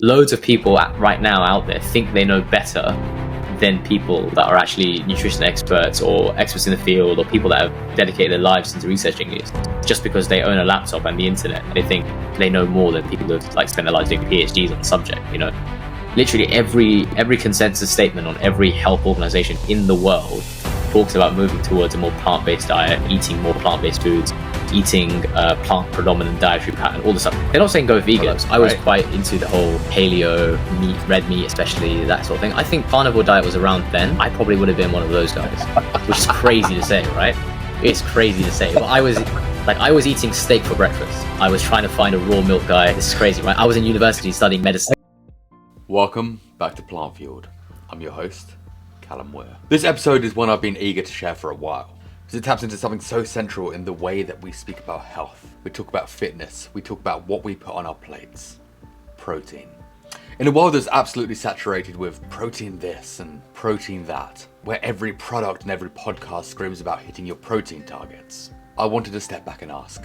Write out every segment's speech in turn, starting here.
Loads of people right now out there think they know better than people that are actually nutrition experts or experts in the field, or people that have dedicated their lives into researching this. Just because they own a laptop and the internet, they think they know more than people who like spend their lives doing PhDs on the subject. Literally every consensus statement on every health organization in the world talks about moving towards a more plant-based diet, eating more plant-based foods, eating plant-predominant dietary pattern, all this stuff. They're not saying go vegan. I was quite into the whole paleo meat, red meat especially, that sort of thing. I think carnivore diet was around then. I probably would have been one of those guys, which is crazy to say, right? It's crazy to say. But I was eating steak for breakfast. I was trying to find a raw milk guy. This is crazy, right? I was in university studying medicine. Welcome back to Plant Fueled. I'm your host, Callum. This episode is one I've been eager to share for a while, because it taps into something so central in the way that we speak about health. We talk about fitness, we talk about what we put on our plates. Protein. In a world that's absolutely saturated with protein this and protein that, where every product and every podcast screams about hitting your protein targets, I wanted to step back and ask,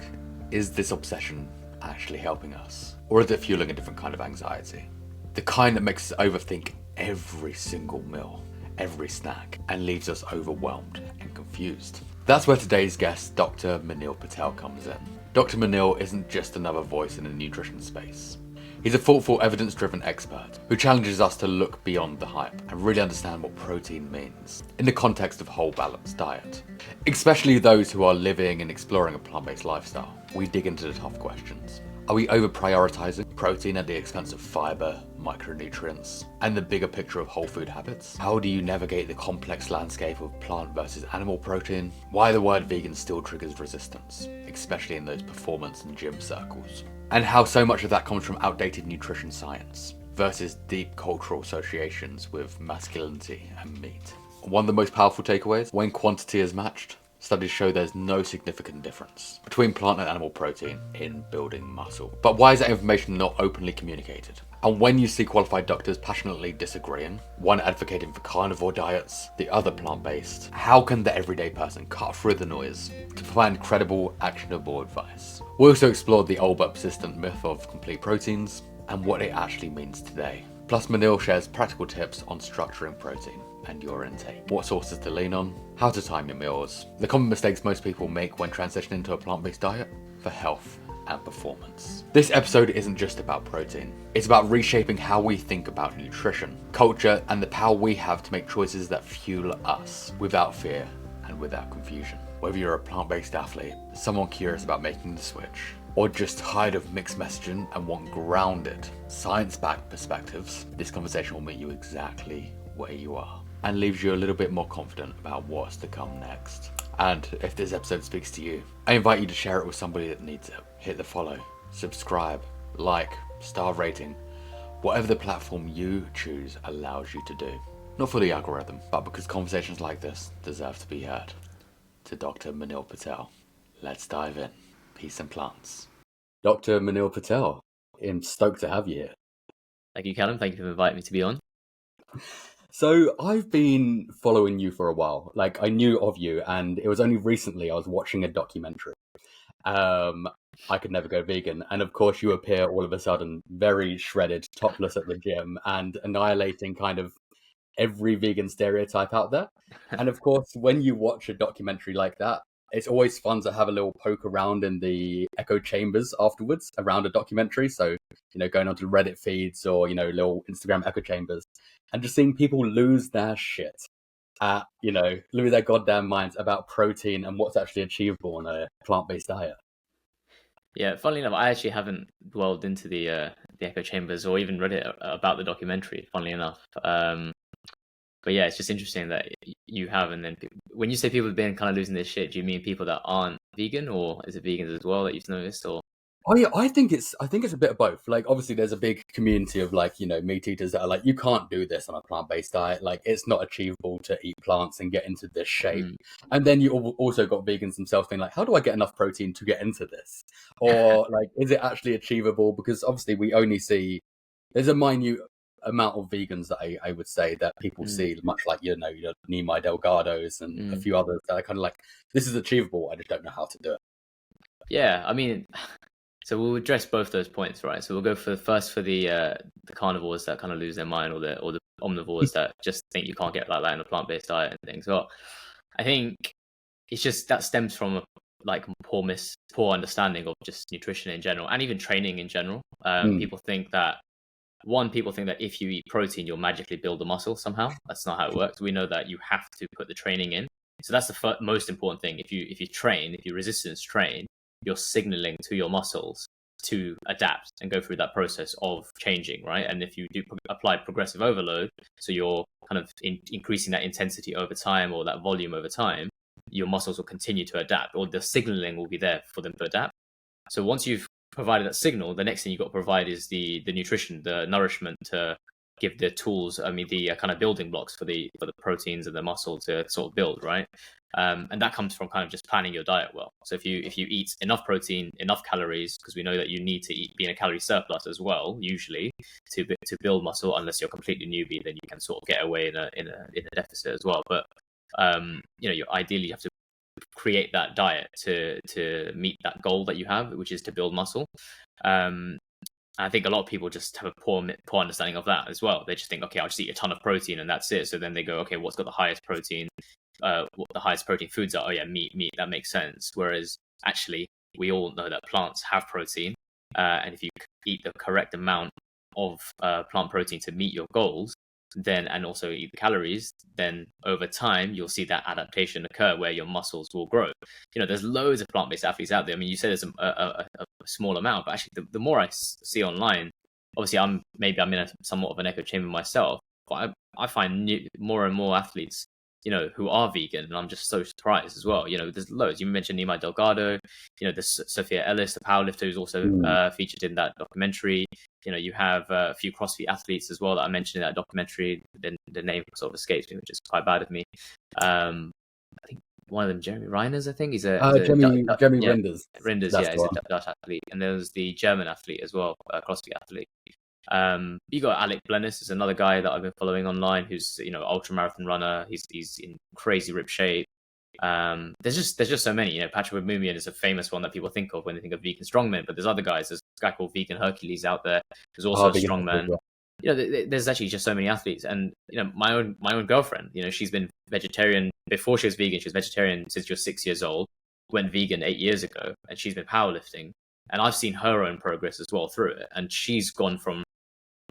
is this obsession actually helping us? Or is it fueling a different kind of anxiety? The kind that makes us overthink every single meal, every snack, and leaves us overwhelmed and confused. That's where today's guest, Dr. Minil Patel, comes in. Dr. Minil isn't just another voice in the nutrition space. He's a thoughtful, evidence-driven expert who challenges us to look beyond the hype and really understand what protein means in the context of a whole balanced diet. Especially those who are living and exploring a plant-based lifestyle, we dig into the tough questions. Are we over-prioritizing protein at the expense of fiber, micronutrients, and the bigger picture of whole food habits? How do you navigate the complex landscape of plant versus animal protein? Why the word vegan still triggers resistance, especially in those performance and gym circles? And how so much of that comes from outdated nutrition science versus deep cultural associations with masculinity and meat. One of the most powerful takeaways, when quantity is matched, studies show there's no significant difference between plant and animal protein in building muscle. But why is that information not openly communicated? And when you see qualified doctors passionately disagreeing, one advocating for carnivore diets, the other plant-based, how can the everyday person cut through the noise to find credible, actionable advice? We also explored the old but persistent myth of complete proteins and what it actually means today. Plus, Minil shares practical tips on structuring protein and your intake, what sources to lean on, how to time your meals, the common mistakes most people make when transitioning to a plant-based diet for health and performance. This episode isn't just about protein. It's about reshaping how we think about nutrition, culture, and the power we have to make choices that fuel us without fear and without confusion. Whether you're a plant-based athlete, someone curious about making the switch, or just tired of mixed messaging and want grounded, science-backed perspectives, this conversation will meet you exactly where you are and leaves you a little bit more confident about what's to come next. And if this episode speaks to you, I invite you to share it with somebody that needs it. Hit the follow, subscribe, like, star rating, whatever the platform you choose allows you to do. Not for the algorithm, but because conversations like this deserve to be heard. To Dr. Minil Patel, let's dive in. Peace and plants. Dr. Minil Patel, I'm stoked to have you here. Thank you, Callum. Thank you for inviting me to be on. So I've been following you for a while. Like, I knew of you, and it was only recently I was watching a documentary. I Could Never Go Vegan, and of course you appear all of a sudden very shredded, topless at the gym, and annihilating kind of every vegan stereotype out there. And of course, when you watch a documentary like that, it's always fun to have a little poke around in the echo chambers afterwards around a documentary. So, going onto Reddit feeds or, little Instagram echo chambers and just seeing people lose their shit lose their goddamn minds about protein and what's actually achievable on a plant-based diet. Yeah, funnily enough, I actually haven't dwelled into the echo chambers or even read it about the documentary, funnily enough. But yeah, it's just interesting that you have, and then when you say people have been kind of losing their shit, do you mean people that aren't vegan, or is it vegans as well that you've noticed? Or Oh yeah, I think it's a bit of both. Like, obviously there's a big community of meat eaters that are like, you can't do this on a plant-based diet. Like, it's not achievable to eat plants and get into this shape. And then you also got vegans themselves being like, how do I get enough protein to get into this? Or like, is it actually achievable? Because obviously we only see, there's a minute amount of vegans that I would say that people see, much like, your Nimai Delgados and a few others that are kind of like, this is achievable, I just don't know how to do it. Yeah, I mean, So we'll address both those points, right? So we'll go for the carnivores that kind of lose their mind, or the omnivores that just think you can't get like that in a plant-based diet and things. Well, I think it's just that stems from a poor understanding of just nutrition in general, and even training in general. People think that if you eat protein, you'll magically build a muscle somehow. That's not how it works. We know that you have to put the training in. So that's the most important thing. If you resistance train, you're signaling to your muscles to adapt and go through that process of changing, right? And if you do apply progressive overload, so you're kind of increasing that intensity over time, or that volume over time, your muscles will continue to adapt, or the signaling will be there for them to adapt. So once you've provided that signal, the next thing you've got to provide is the nutrition, the nourishment to give the tools, the kind of building blocks for the proteins and the muscle to sort of build, right? And that comes from kind of just planning your diet well. So if you eat enough protein, enough calories, because we know that you need to be in a calorie surplus as well, usually to build muscle. Unless you're completely newbie, then you can sort of get away in a deficit as well. But you ideally have to create that diet to meet that goal that you have, which is to build muscle. I think a lot of people just have a poor understanding of that as well. They just think, okay, I'll just eat a ton of protein and that's it. So then they go, okay, what's got the highest protein? What the highest protein foods are? Oh yeah, meat. That makes sense. Whereas actually, we all know that plants have protein, and if you eat the correct amount of plant protein to meet your goals, then and also eat the calories, then over time you'll see that adaptation occur where your muscles will grow. There's loads of plant-based athletes out there. I mean, you said there's a small amount, but actually the more I see online, obviously I'm in somewhat of an echo chamber myself, but I find more and more athletes who are vegan, and I'm just so surprised as well. There's loads. You mentioned Nima Delgado, there's Sophia Ellis, the powerlifter, who's also featured in that documentary. You have a few CrossFit athletes as well that I mentioned in that documentary. The name sort of escapes me, which is quite bad of me. I think one of them, Jeremy Reiners, I think he's Jeremy Rinders. Rinders, yeah, he's a Dutch athlete, and there's the German athlete as well, CrossFit athlete. You got Alec Blennis, is another guy that I've been following online, who's ultra marathon runner. He's in crazy rip shape. There's just so many. Patrick Mumian is a famous one that people think of when they think of vegan strongmen, but there's other guys. There's a guy called Vegan Hercules out there who's also a strongman. There's actually just so many athletes. And my own girlfriend, she's been vegetarian before she was vegan. She was vegetarian since she was 6 years old. Went vegan 8 years ago, and she's been powerlifting. And I've seen her own progress as well through it. And she's gone from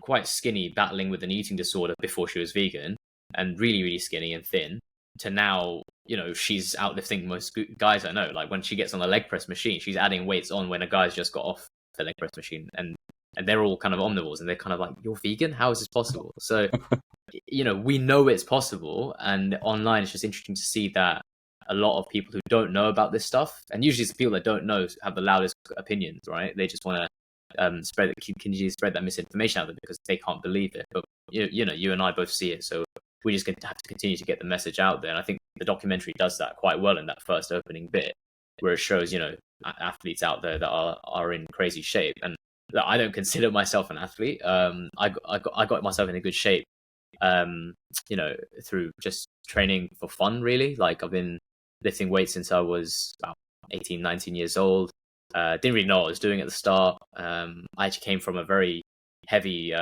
quite skinny, battling with an eating disorder before she was vegan, and really, really skinny and thin, to now, she's outlifting most guys I know. Like when she gets on a leg press machine, she's adding weights on when a guy's just got off the leg press machine. And they're all kind of omnivores, and they're kind of like, you're vegan? How is this possible? So, we know it's possible. And online, it's just interesting to see that a lot of people who don't know about this stuff, and usually it's people that don't know, have the loudest opinions, right? They just want to continue to spread that misinformation out there because they can't believe it. But you and I both see it, so we just have to continue to get the message out there. And I think the documentary does that quite well in that first opening bit, where it shows athletes out there that are in crazy shape. And I don't consider myself an athlete. I got myself in a good shape, through just training for fun, really. Like I've been lifting weights since I was about 18, 19 years old. Didn't really know what I was doing at the start. I actually came from a very heavy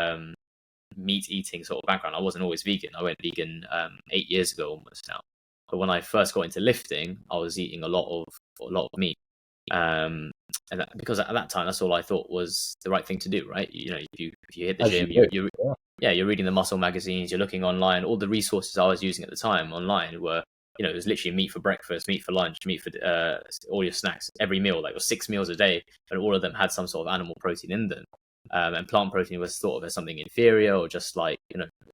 meat eating sort of background. I wasn't always vegan. I went vegan 8 years ago almost now. But when I first got into lifting, I was eating a lot of meat. And because at that time, that's all I thought was the right thing to do, right? If you hit the gym, you're reading the muscle magazines, you're looking online. All the resources I was using at the time online were, it was literally meat for breakfast, meat for lunch, meat for all your snacks, every meal, like 6 meals a day, and all of them had some sort of animal protein in them. And plant protein was thought of as something inferior, or just like,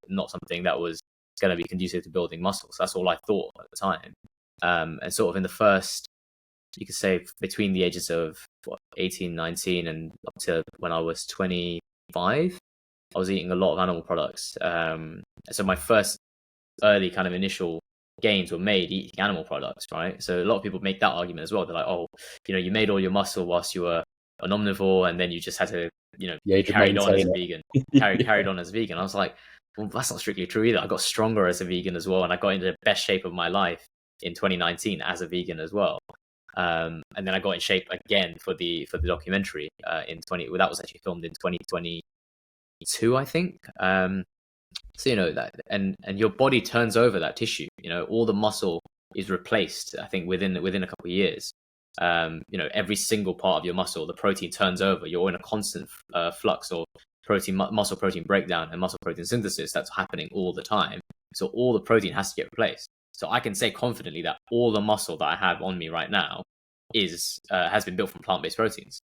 not something that was going to be conducive to building muscles. That's all I thought at the time. And sort of in the first, you could say, between the ages of 18, 19 and up to when I was 25, I was eating a lot of animal products. So my first early kind of initial gains were made eating animal products, right? So a lot of people make that argument as well. They're like, oh, you made all your muscle whilst you were an omnivore, and then you just had to, carried on as a vegan. Carried on as a vegan. I was like, well, that's not strictly true either. I got stronger as a vegan as well, and I got into the best shape of my life in 2019 as a vegan as well. And then I got in shape again for the documentary in 20. Well, that was actually filmed in 2022, I think. So that, and your body turns over that tissue. All the muscle is replaced, I think, within a couple of years. Every single part of your muscle, the protein turns over. You're in a constant flux of muscle protein breakdown and muscle protein synthesis that's happening all the time. So all the protein has to get replaced. So I can say confidently that all the muscle that I have on me right now has been built from plant-based proteins.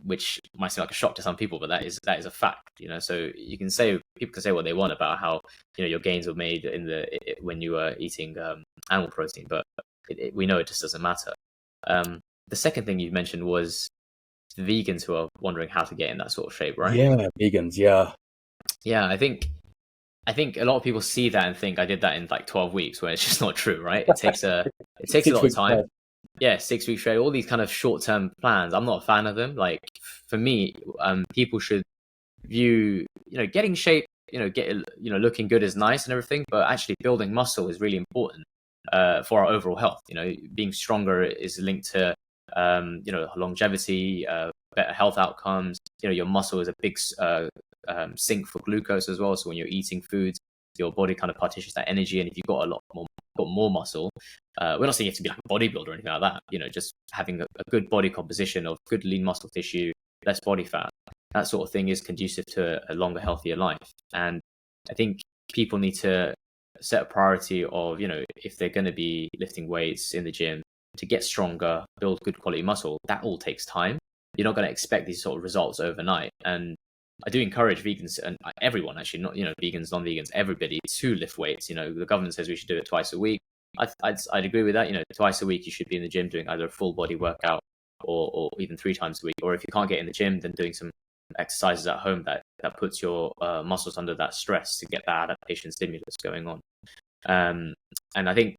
Which might seem like a shock to some people, but that is a fact. So people can say what they want about how your gains were made when you were eating animal protein, but we know it just doesn't matter. The second thing you mentioned was vegans who are wondering how to get in that sort of shape, right? Yeah, vegans. Yeah. I think a lot of people see that and think I did that in like 12 weeks, where it's just not true, right? It takes a lot of time. Yeah, 6 weeks straight, all these kind of short-term plans. I'm not a fan of them. Like, for me, people should view, getting shape, looking good is nice and everything, but actually building muscle is really important for our overall health. Being stronger is linked to, longevity, better health outcomes. Your muscle is a big sink for glucose as well. So when you're eating foods, your body kind of partitions that energy, and if you've got more muscle, we're not saying you have to be like a bodybuilder or anything like that. Just having a good body composition of good lean muscle tissue, less body fat, that sort of thing is conducive to a longer, healthier life. And I think people need to set a priority of, if they're going to be lifting weights in the gym to get stronger, build good quality muscle, that all takes time. You're not going to expect these sort of results overnight. And I do encourage vegans and everyone, actually, not vegans, non-vegans, everybody, to lift weights. The government says we should do it twice a week. I'd agree with that. Twice a week you should be in the gym doing either a full body workout or even 3 times a week. Or if you can't get in the gym, then doing some exercises at home that puts your muscles under that stress to get that adaptation stimulus going on. And I think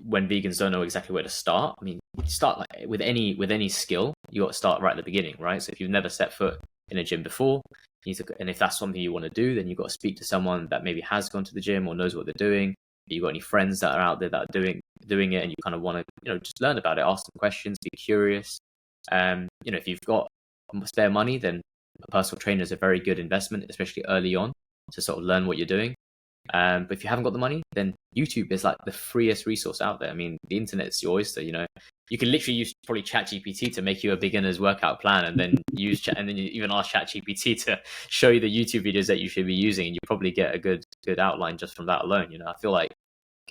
when vegans don't know exactly where to start, I mean, you start like with any skill, you got to start right at the beginning, right? So if you've never set foot in a gym before, and if that's something you want to do, then you've got to speak to someone that maybe has gone to the gym or knows what they're doing. You got any friends that are out there that are doing it, and you kind of want to just learn about it, ask them questions, be curious. If you've got spare money, then a personal trainer is a very good investment, especially early on, to sort of learn what you're doing. But if you haven't got the money, then YouTube is like the freest resource out there. I mean, the internet's your oyster. You can literally use probably ChatGPT to make you a beginner's workout plan, and then you even ask ChatGPT to show you the YouTube videos that you should be using, and you probably get a good outline just from that alone. I feel like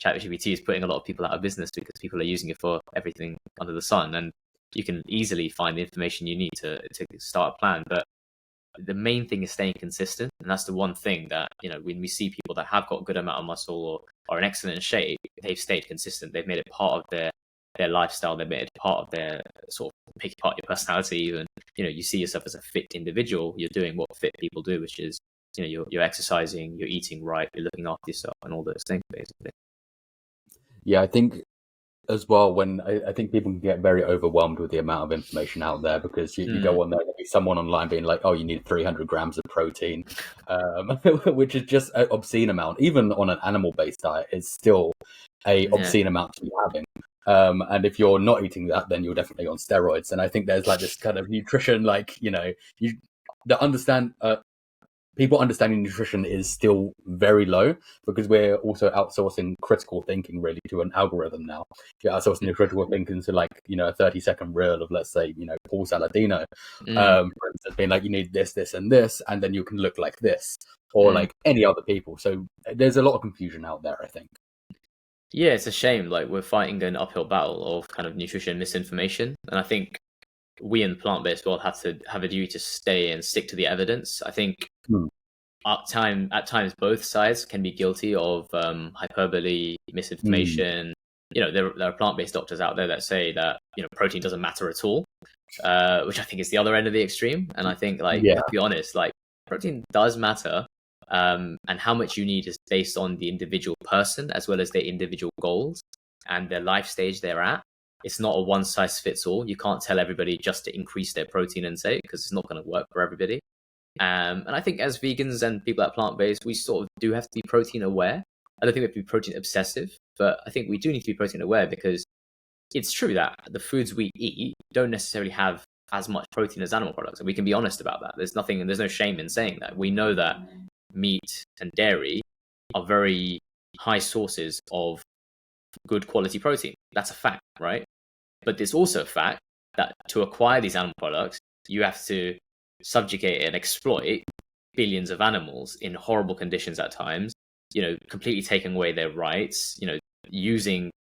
ChatGPT is putting a lot of people out of business because people are using it for everything under the sun, and you can easily find the information you need to start a plan. But the main thing is staying consistent, and that's the one thing that when we see people that have got a good amount of muscle or are in excellent shape, they've stayed consistent. They've made it part of their lifestyle. They've made it part of their sort of make it part of your personality. Even you see yourself as a fit individual. You're doing what fit people do, which is you're exercising, you're eating right, you're looking after yourself, and all those things basically. Yeah, I think as well, when I think people can get very overwhelmed with the amount of information out there, because you go on there, there'll be someone online being like, oh, you need 300 grams of protein, which is just an obscene amount. Even on an animal-based diet, it's still a obscene amount to be having. And if you're not eating that, then you're definitely on steroids. And I think there's like this kind of nutrition, people understanding nutrition is still very low, because we're also outsourcing critical thinking really to an algorithm now. You're outsourcing your critical thinking to a 30-second reel of, let's say, Paul Saladino, for instance, being like, you need this, this, and this, and then you can look like this, or like any other people. So there's a lot of confusion out there, I think. Yeah, it's a shame. Like, we're fighting an uphill battle of kind of nutrition misinformation, and I think we in the plant-based world have a duty to stay and stick to the evidence. I think at times both sides can be guilty of hyperbole, misinformation. There are plant-based doctors out there that say that protein doesn't matter at all, which I think is the other end of the extreme. And I think to be honest, protein does matter, and how much you need is based on the individual person as well as their individual goals and their life stage they're at. It's not a one size fits all. You can't tell everybody just to increase their protein intake, because it's not going to work for everybody. And I think as vegans and people that are plant-based, we sort of do have to be protein aware. I don't think we have to be protein obsessive. But I think we do need to be protein aware, because it's true that the foods we eat don't necessarily have as much protein as animal products, and we can be honest about that. There's no shame in saying that. We know that meat and dairy are very high sources of good quality protein. That's a fact, right? But it's also a fact that to acquire these animal products, you have to subjugate and exploit billions of animals in horrible conditions at times, completely taking away their rights, using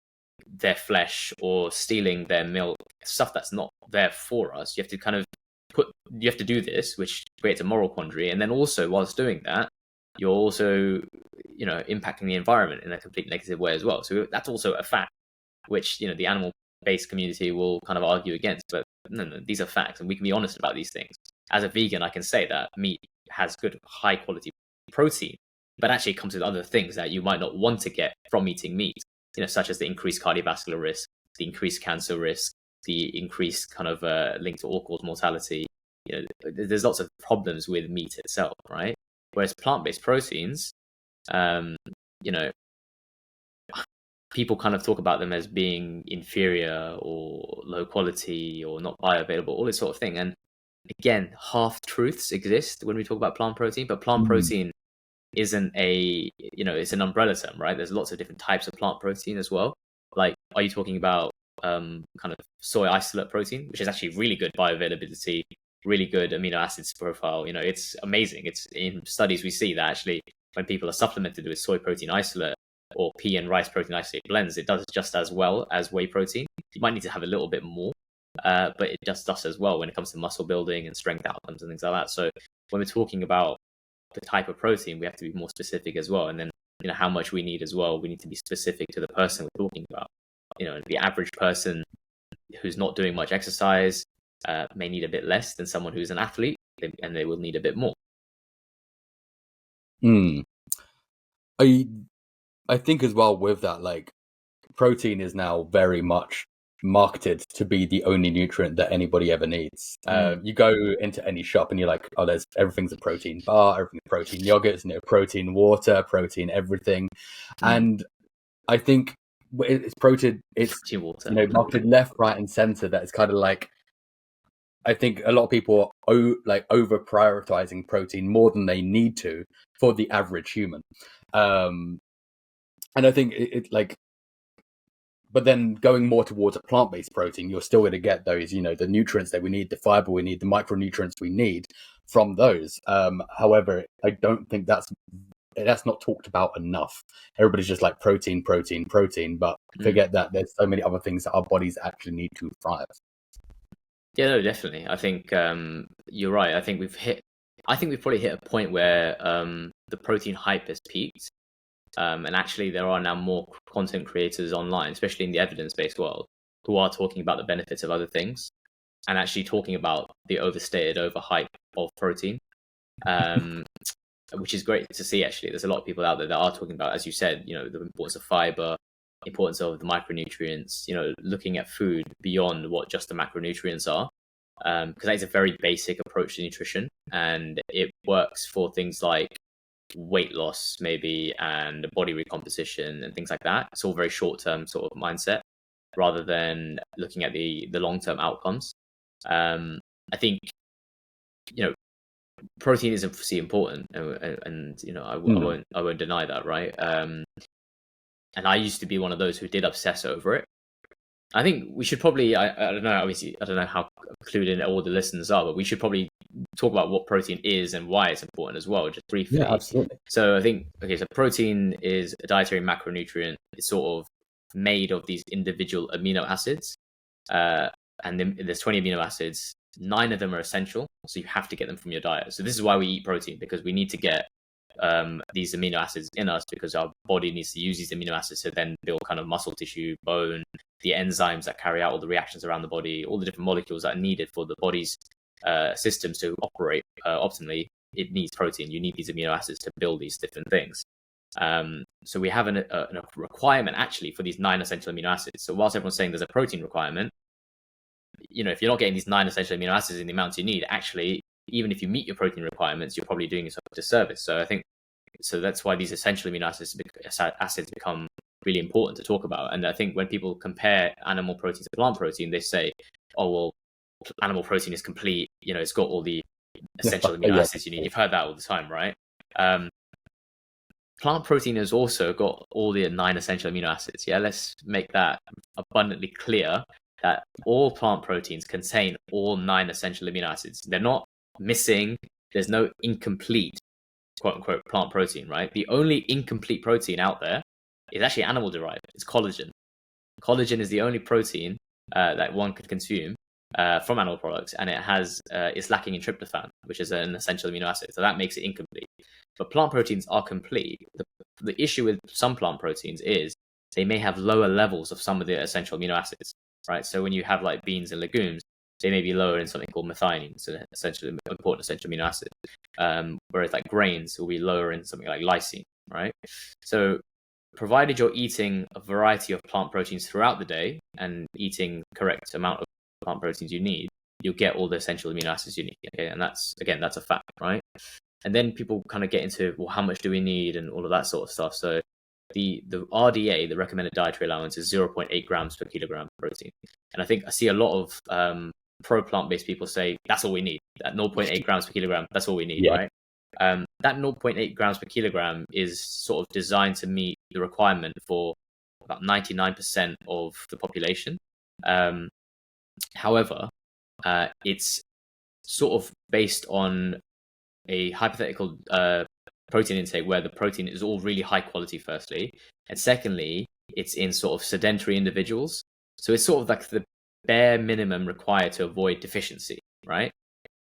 their flesh or stealing their milk, stuff that's not there for us. You have to do this, which creates a moral quandary. And then also, whilst doing that, you're also, impacting the environment in a complete negative way as well. So that's also a fact, which, the animal-based community will kind of argue against. But no, these are facts, and we can be honest about these things. As a vegan, I can say that meat has good, high-quality protein, but actually it comes with other things that you might not want to get from eating meat, such as the increased cardiovascular risk, the increased cancer risk, the increased kind of link to all-cause mortality. There's lots of problems with meat itself, right? Whereas plant-based proteins, people kind of talk about them as being inferior or low quality or not bioavailable, all this sort of thing. And again, half-truths exist when we talk about plant protein, but plant protein isn't it's an umbrella term, right? There's lots of different types of plant protein as well. Like, are you talking about kind of soy isolate protein, which is actually really good bioavailability, really good amino acids profile? It's amazing. It's in studies we see that actually when people are supplemented with soy protein isolate or pea and rice protein isolate blends, it does just as well as whey protein. You might need to have a little bit more, but it just does as well when it comes to muscle building and strength outcomes and things like that. So when we're talking about the type of protein, we have to be more specific as well. And then, how much we need as well, we need to be specific to the person we're talking about. The average person who's not doing much exercise may need a bit less than someone who's an athlete, and they will need a bit more. I think as well with that, like, protein is now very much marketed to be the only nutrient that anybody ever needs. You go into any shop and you're like, oh, everything's a protein bar, everything's protein yogurts, protein water, protein everything. And I think it's protein water, marketed left, right, and center. That it's kind of like, I think a lot of people are over prioritizing protein more than they need to for the average human. And I think but then going more towards a plant-based protein, you're still going to get those, the nutrients that we need, the fiber we need, the micronutrients we need from those. However, I don't think that's not talked about enough. Everybody's just like protein, but forget that there's so many other things that our bodies actually need to thrive. Yeah, no, definitely. I think you're right. I think we've probably hit a point where the protein hype has peaked. And actually, there are now more content creators online, especially in the evidence-based world, who are talking about the benefits of other things and actually talking about the overstated, overhype of protein, which is great to see, actually. There's a lot of people out there that are talking about, as you said, the importance of fiber, importance of the micronutrients, looking at food beyond what just the macronutrients are, because that is a very basic approach to nutrition, and it works for things like weight loss maybe and body recomposition and things like that. It's all very short-term sort of mindset rather than looking at the long-term outcomes. I think protein is obviously important, and I won't deny that, right? And I used to be one of those who did obsess over it. I think we should probably, I don't know, obviously, I don't know how clued in all the listeners are, but we should probably talk about what protein is and why it's important as well, just briefly. Yeah, absolutely. So I think, so protein is a dietary macronutrient. It's sort of made of these individual amino acids, and then there's 20 amino acids. 9 of them are essential, so you have to get them from your diet. So this is why we eat protein, because we need to get these amino acids in us, because our body needs to use these amino acids to then build kind of muscle tissue, bone, the enzymes that carry out all the reactions around the body, all the different molecules that are needed for the body's systems to operate optimally. It needs protein. You need these amino acids to build these different things. So we have a requirement actually for these 9 essential amino acids. So whilst everyone's saying there's a protein requirement, if you're not getting these 9 essential amino acids in the amounts you need, actually, even if you meet your protein requirements, you're probably doing yourself a disservice. So I think, that's why these essential amino acids become really important to talk about. And I think when people compare animal protein to plant protein, they say, oh, well, animal protein is complete. It's got all the essential amino acids you need. You've heard that all the time, right? Plant protein has also got all the 9 essential amino acids. Yeah, let's make that abundantly clear that all plant proteins contain all 9 essential amino acids. They're not missing. There's no incomplete, quote unquote, plant protein, right? The only incomplete protein out there is actually animal derived. It's collagen. Collagen is the only protein that one could consume from animal products, and it's lacking in tryptophan, which is an essential amino acid. So that makes it incomplete. But plant proteins are complete. The issue with some plant proteins is they may have lower levels of some of the essential amino acids, right? So when you have like beans and legumes, they may be lower in something called methionine, it's an important essential amino acid. Whereas like grains will be lower in something like lysine, right? So provided you're eating a variety of plant proteins throughout the day and eating correct amount of plant proteins you need, you'll get all the essential amino acids you need. Okay, and that's a fact, right? And then people kind of get into, well, how much do we need and all of that sort of stuff. So the RDA, the recommended dietary allowance, is 0.8 grams per kilogram protein. And I think I see a lot of pro plant-based people say that's all we need. That 0.8 grams per kilogram, that's all we need, right? That 0.8 grams per kilogram is sort of designed to meet the requirement for about 99% of the population. However, it's sort of based on a hypothetical protein intake where the protein is all really high quality, firstly, and secondly, it's in sort of sedentary individuals. So it's sort of like the bare minimum required to avoid deficiency, right?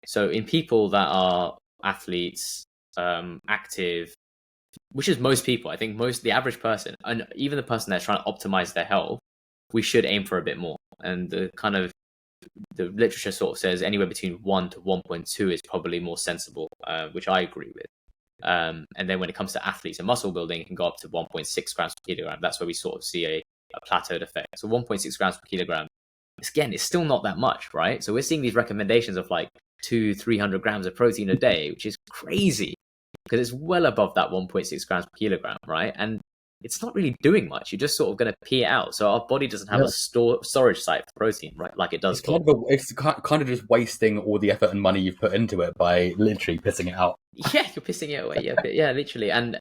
So in people that are athletes, active, which is most people, I think the average person, and even the person that's trying to optimize their health, we should aim for a bit more. And the literature sort of says anywhere between 1 to 1.2 is probably more sensible, which I agree with. And then when it comes to athletes and muscle building, it can go up to 1.6 grams per kilogram. That's where we sort of see a plateaued effect. So 1.6 grams per kilogram, again, it's still not that much, right? So we're seeing these recommendations of like 200-300 grams of protein a day, which is crazy because it's well above that 1.6 grams per kilogram, right? And it's not really doing much. You're just sort of going to pee it out. So our body doesn't have a storage site for protein, right? Like it does. It's kind of just wasting all the effort and money you've put into it by literally pissing it out. Yeah, you're pissing it away. Yeah, literally. And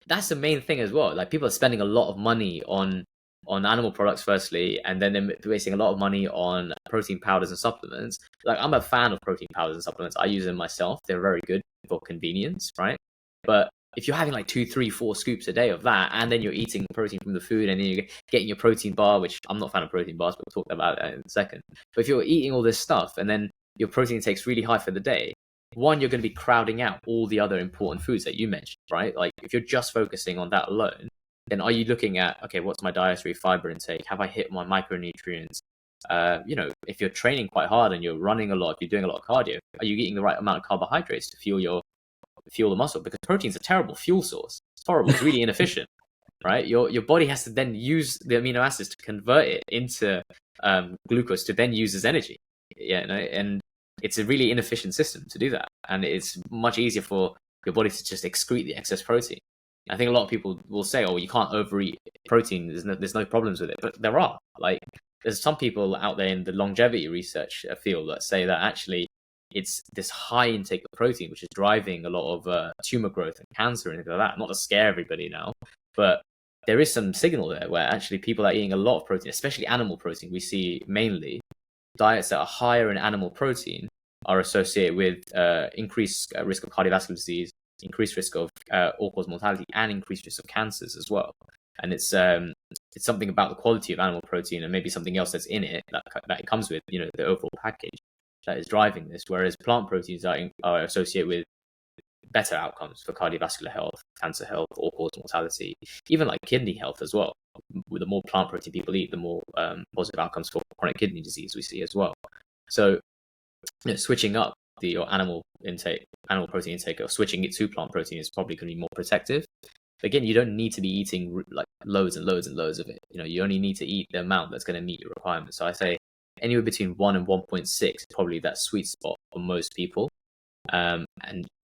that's the main thing as well. Like people are spending a lot of money on animal products, firstly, and then they're wasting a lot of money on protein powders and supplements. Like I'm a fan of protein powders and supplements. I use them myself. They're very good for convenience, right? But if you're having like 2, 3, 4 scoops a day of that, and then you're eating protein from the food, and then you're getting your protein bar, which I'm not a fan of protein bars, but we'll talk about that in a second. But if you're eating all this stuff, and then your protein intake's really high for the day, one, you're going to be crowding out all the other important foods that you mentioned, right? Like if you're just focusing on that alone, then are you looking at, okay, what's my dietary fiber intake? Have I hit my micronutrients? If you're training quite hard and you're running a lot, if you're doing a lot of cardio, are you eating the right amount of carbohydrates to fuel the muscle? Because protein's a terrible fuel source. It's horrible. It's really inefficient, right? Your body has to then use the amino acids to convert it into glucose to then use as energy. And it's a really inefficient system to do that. And it's much easier for your body to just excrete the excess protein. I think a lot of people will say, "Oh, you can't overeat protein. There's no problems with it," but there are. Like, there's some people out there in the longevity research field that say that actually it's this high intake of protein which is driving a lot of tumor growth and cancer and things like that. Not to scare everybody now, but there is some signal there where actually people are eating a lot of protein, especially animal protein. We see mainly diets that are higher in animal protein are associated with increased risk of cardiovascular disease, increased risk of all-cause mortality, and increased risk of cancers as well. And it's something about the quality of animal protein and maybe something else that's in it that it comes with, the overall package that is driving this. Whereas plant proteins are associated with better outcomes for cardiovascular health, cancer health, all-cause mortality, even like kidney health as well. With the more plant protein people eat, the more positive outcomes for chronic kidney disease we see as well. So, switching up your animal protein intake, or switching it to plant protein is probably going to be more protective. But again, you don't need to be eating like loads and loads and loads of it. You only need to eat the amount that's going to meet your requirements. So I say anywhere between 1 and 1.6 is probably that sweet spot for most people. And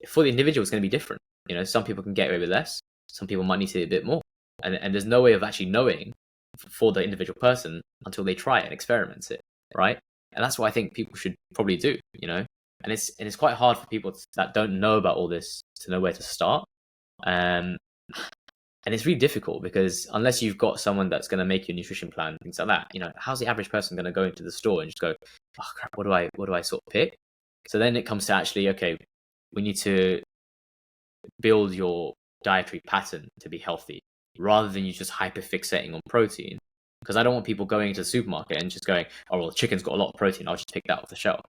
for the individual, it's going to be different. Some people can get away with less. Some people might need to eat a bit more. and there's no way of actually knowing for the individual person until they try it and experiment it, right? And that's what I think people should probably do, you know. And it's quite hard for people that don't know about all this to know where to start. And it's really difficult because unless you've got someone that's going to make your nutrition plan, things like that, you know, how's the average person going to go into the store and just go, oh crap, what do I sort of pick? So then it comes to actually, okay, we need to build your dietary pattern to be healthy rather than you just hyper fixating on protein. Because I don't want people going into the supermarket and just going, oh, well, the chicken's got a lot of protein, I'll just pick that off the shelf.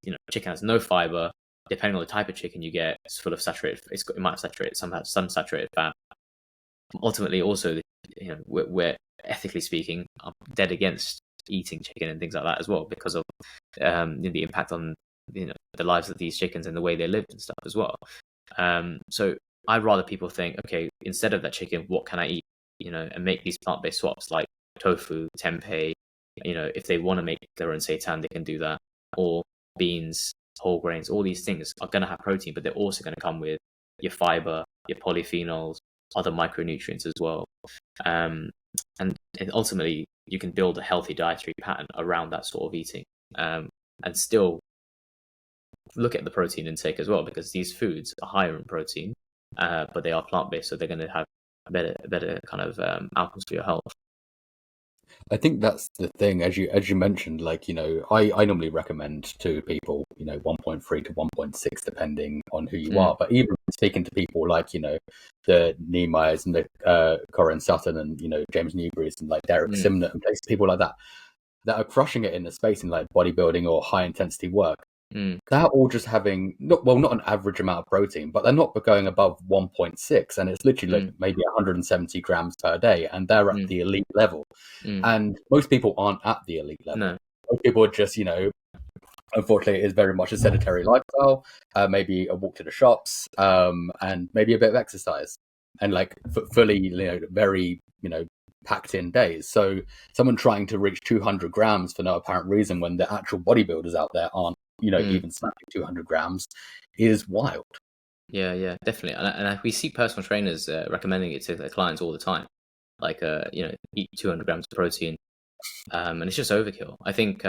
You know, chicken has no fiber. Depending on the type of chicken you get, it's full of saturated. It might have saturated, some saturated fat. Ultimately, also, you know, we're ethically speaking, I'm dead against eating chicken and things like that as well because of the impact on, you know, the lives of these chickens and the way they live and stuff as well. So I'd rather people think, okay, instead of that chicken, what can I eat? You know, and make these plant-based swaps like tofu, tempeh. You know, if they want to make their own seitan, they can do that. Or beans, whole grains, all these things are going to have protein, but they're also going to come with your fiber, your polyphenols, other micronutrients as well. And ultimately, you can build a healthy dietary pattern around that sort of eating, and still look at the protein intake as well, because these foods are higher in protein, but they are plant-based, so they're going to have better kind of outcomes for your health. I think that's the thing, as you mentioned, like, you know, I normally recommend to people, you know, 1.3 to 1.6, depending on who you are. But even speaking to people like, you know, the Niemeyers and the Corinne Sutton and, you know, James Newberry's and like Derek Simnett and people like that are crushing it in the space in like bodybuilding or high intensity work. They're all just having not an average amount of protein, but they're not going above 1.6, and it's literally like maybe 170 grams per day, and they're at the elite level. And most people aren't at the elite level. No. Most people are just, you know, unfortunately, it is very much a sedentary lifestyle. Maybe a walk to the shops, and maybe a bit of exercise, and like fully, you know, very, you know, packed in days. So someone trying to reach 200 grams for no apparent reason when the actual bodybuilders out there aren't, you know, even smacking 200 grams is wild. Yeah, definitely. And we see personal trainers recommending it to their clients all the time. Like, you know, eat 200 grams of protein. And it's just overkill. I think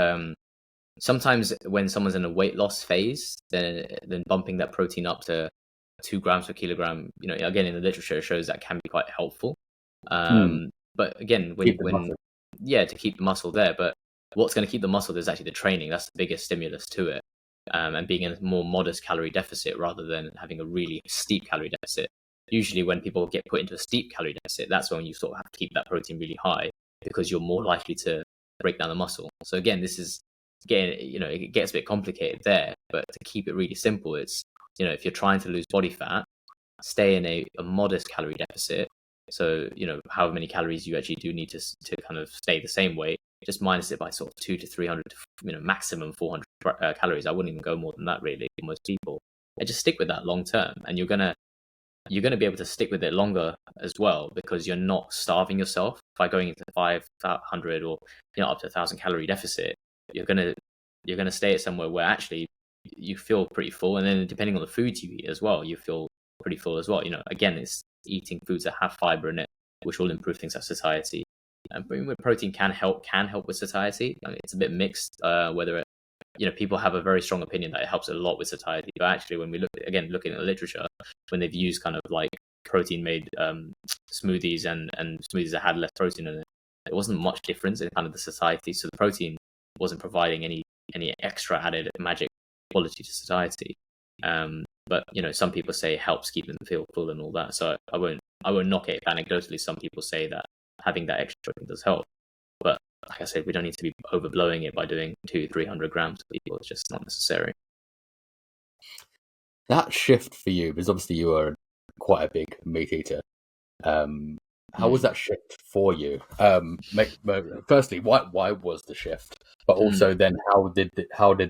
sometimes when someone's in a weight loss phase, then bumping that protein up to 2 grams per kilogram, you know, again, in the literature, it shows that can be quite helpful. But again, to keep the muscle there. But what's going to keep the muscle is actually the training. That's the biggest stimulus to it. And being in a more modest calorie deficit rather than having a really steep calorie deficit. Usually when people get put into a steep calorie deficit, that's when you sort of have to keep that protein really high because you're more likely to break down the muscle. So again, this is, you know, it gets a bit complicated there, but to keep it really simple, it's, you know, if you're trying to lose body fat, stay in a modest calorie deficit. So, you know, however many calories you actually do need to kind of stay the same weight, just minus it by sort of 200 to 300, you know, maximum 400 calories. I wouldn't even go more than that really for most people. And just stick with that long term, and you're gonna be able to stick with it longer as well, because you're not starving yourself by going into 500 or, you know, up to 1,000 calorie deficit. You're gonna stay at somewhere where actually you feel pretty full, and then depending on the foods you eat as well, you feel pretty full as well. You know, again, it's eating foods that have fiber in it, which will improve things like satiety. And protein can help with satiety. I mean, it's a bit mixed whether it, you know, people have a very strong opinion that it helps a lot with satiety, but actually when we looking at the literature, when they've used kind of like protein made smoothies and smoothies that had less protein in it, there wasn't much difference in kind of the satiety. So the protein wasn't providing any extra added magic quality to satiety. But you know, some people say it helps keep them feel full and all that. So I won't knock it anecdotally. Some people say that having that extra protein does help, but like I said, we don't need to be overblowing it by doing 200-300 grams for people. It's just not necessary. That shift for you, because obviously you are quite a big meat eater. How was that shift for you? Firstly, why was the shift? But also, then how did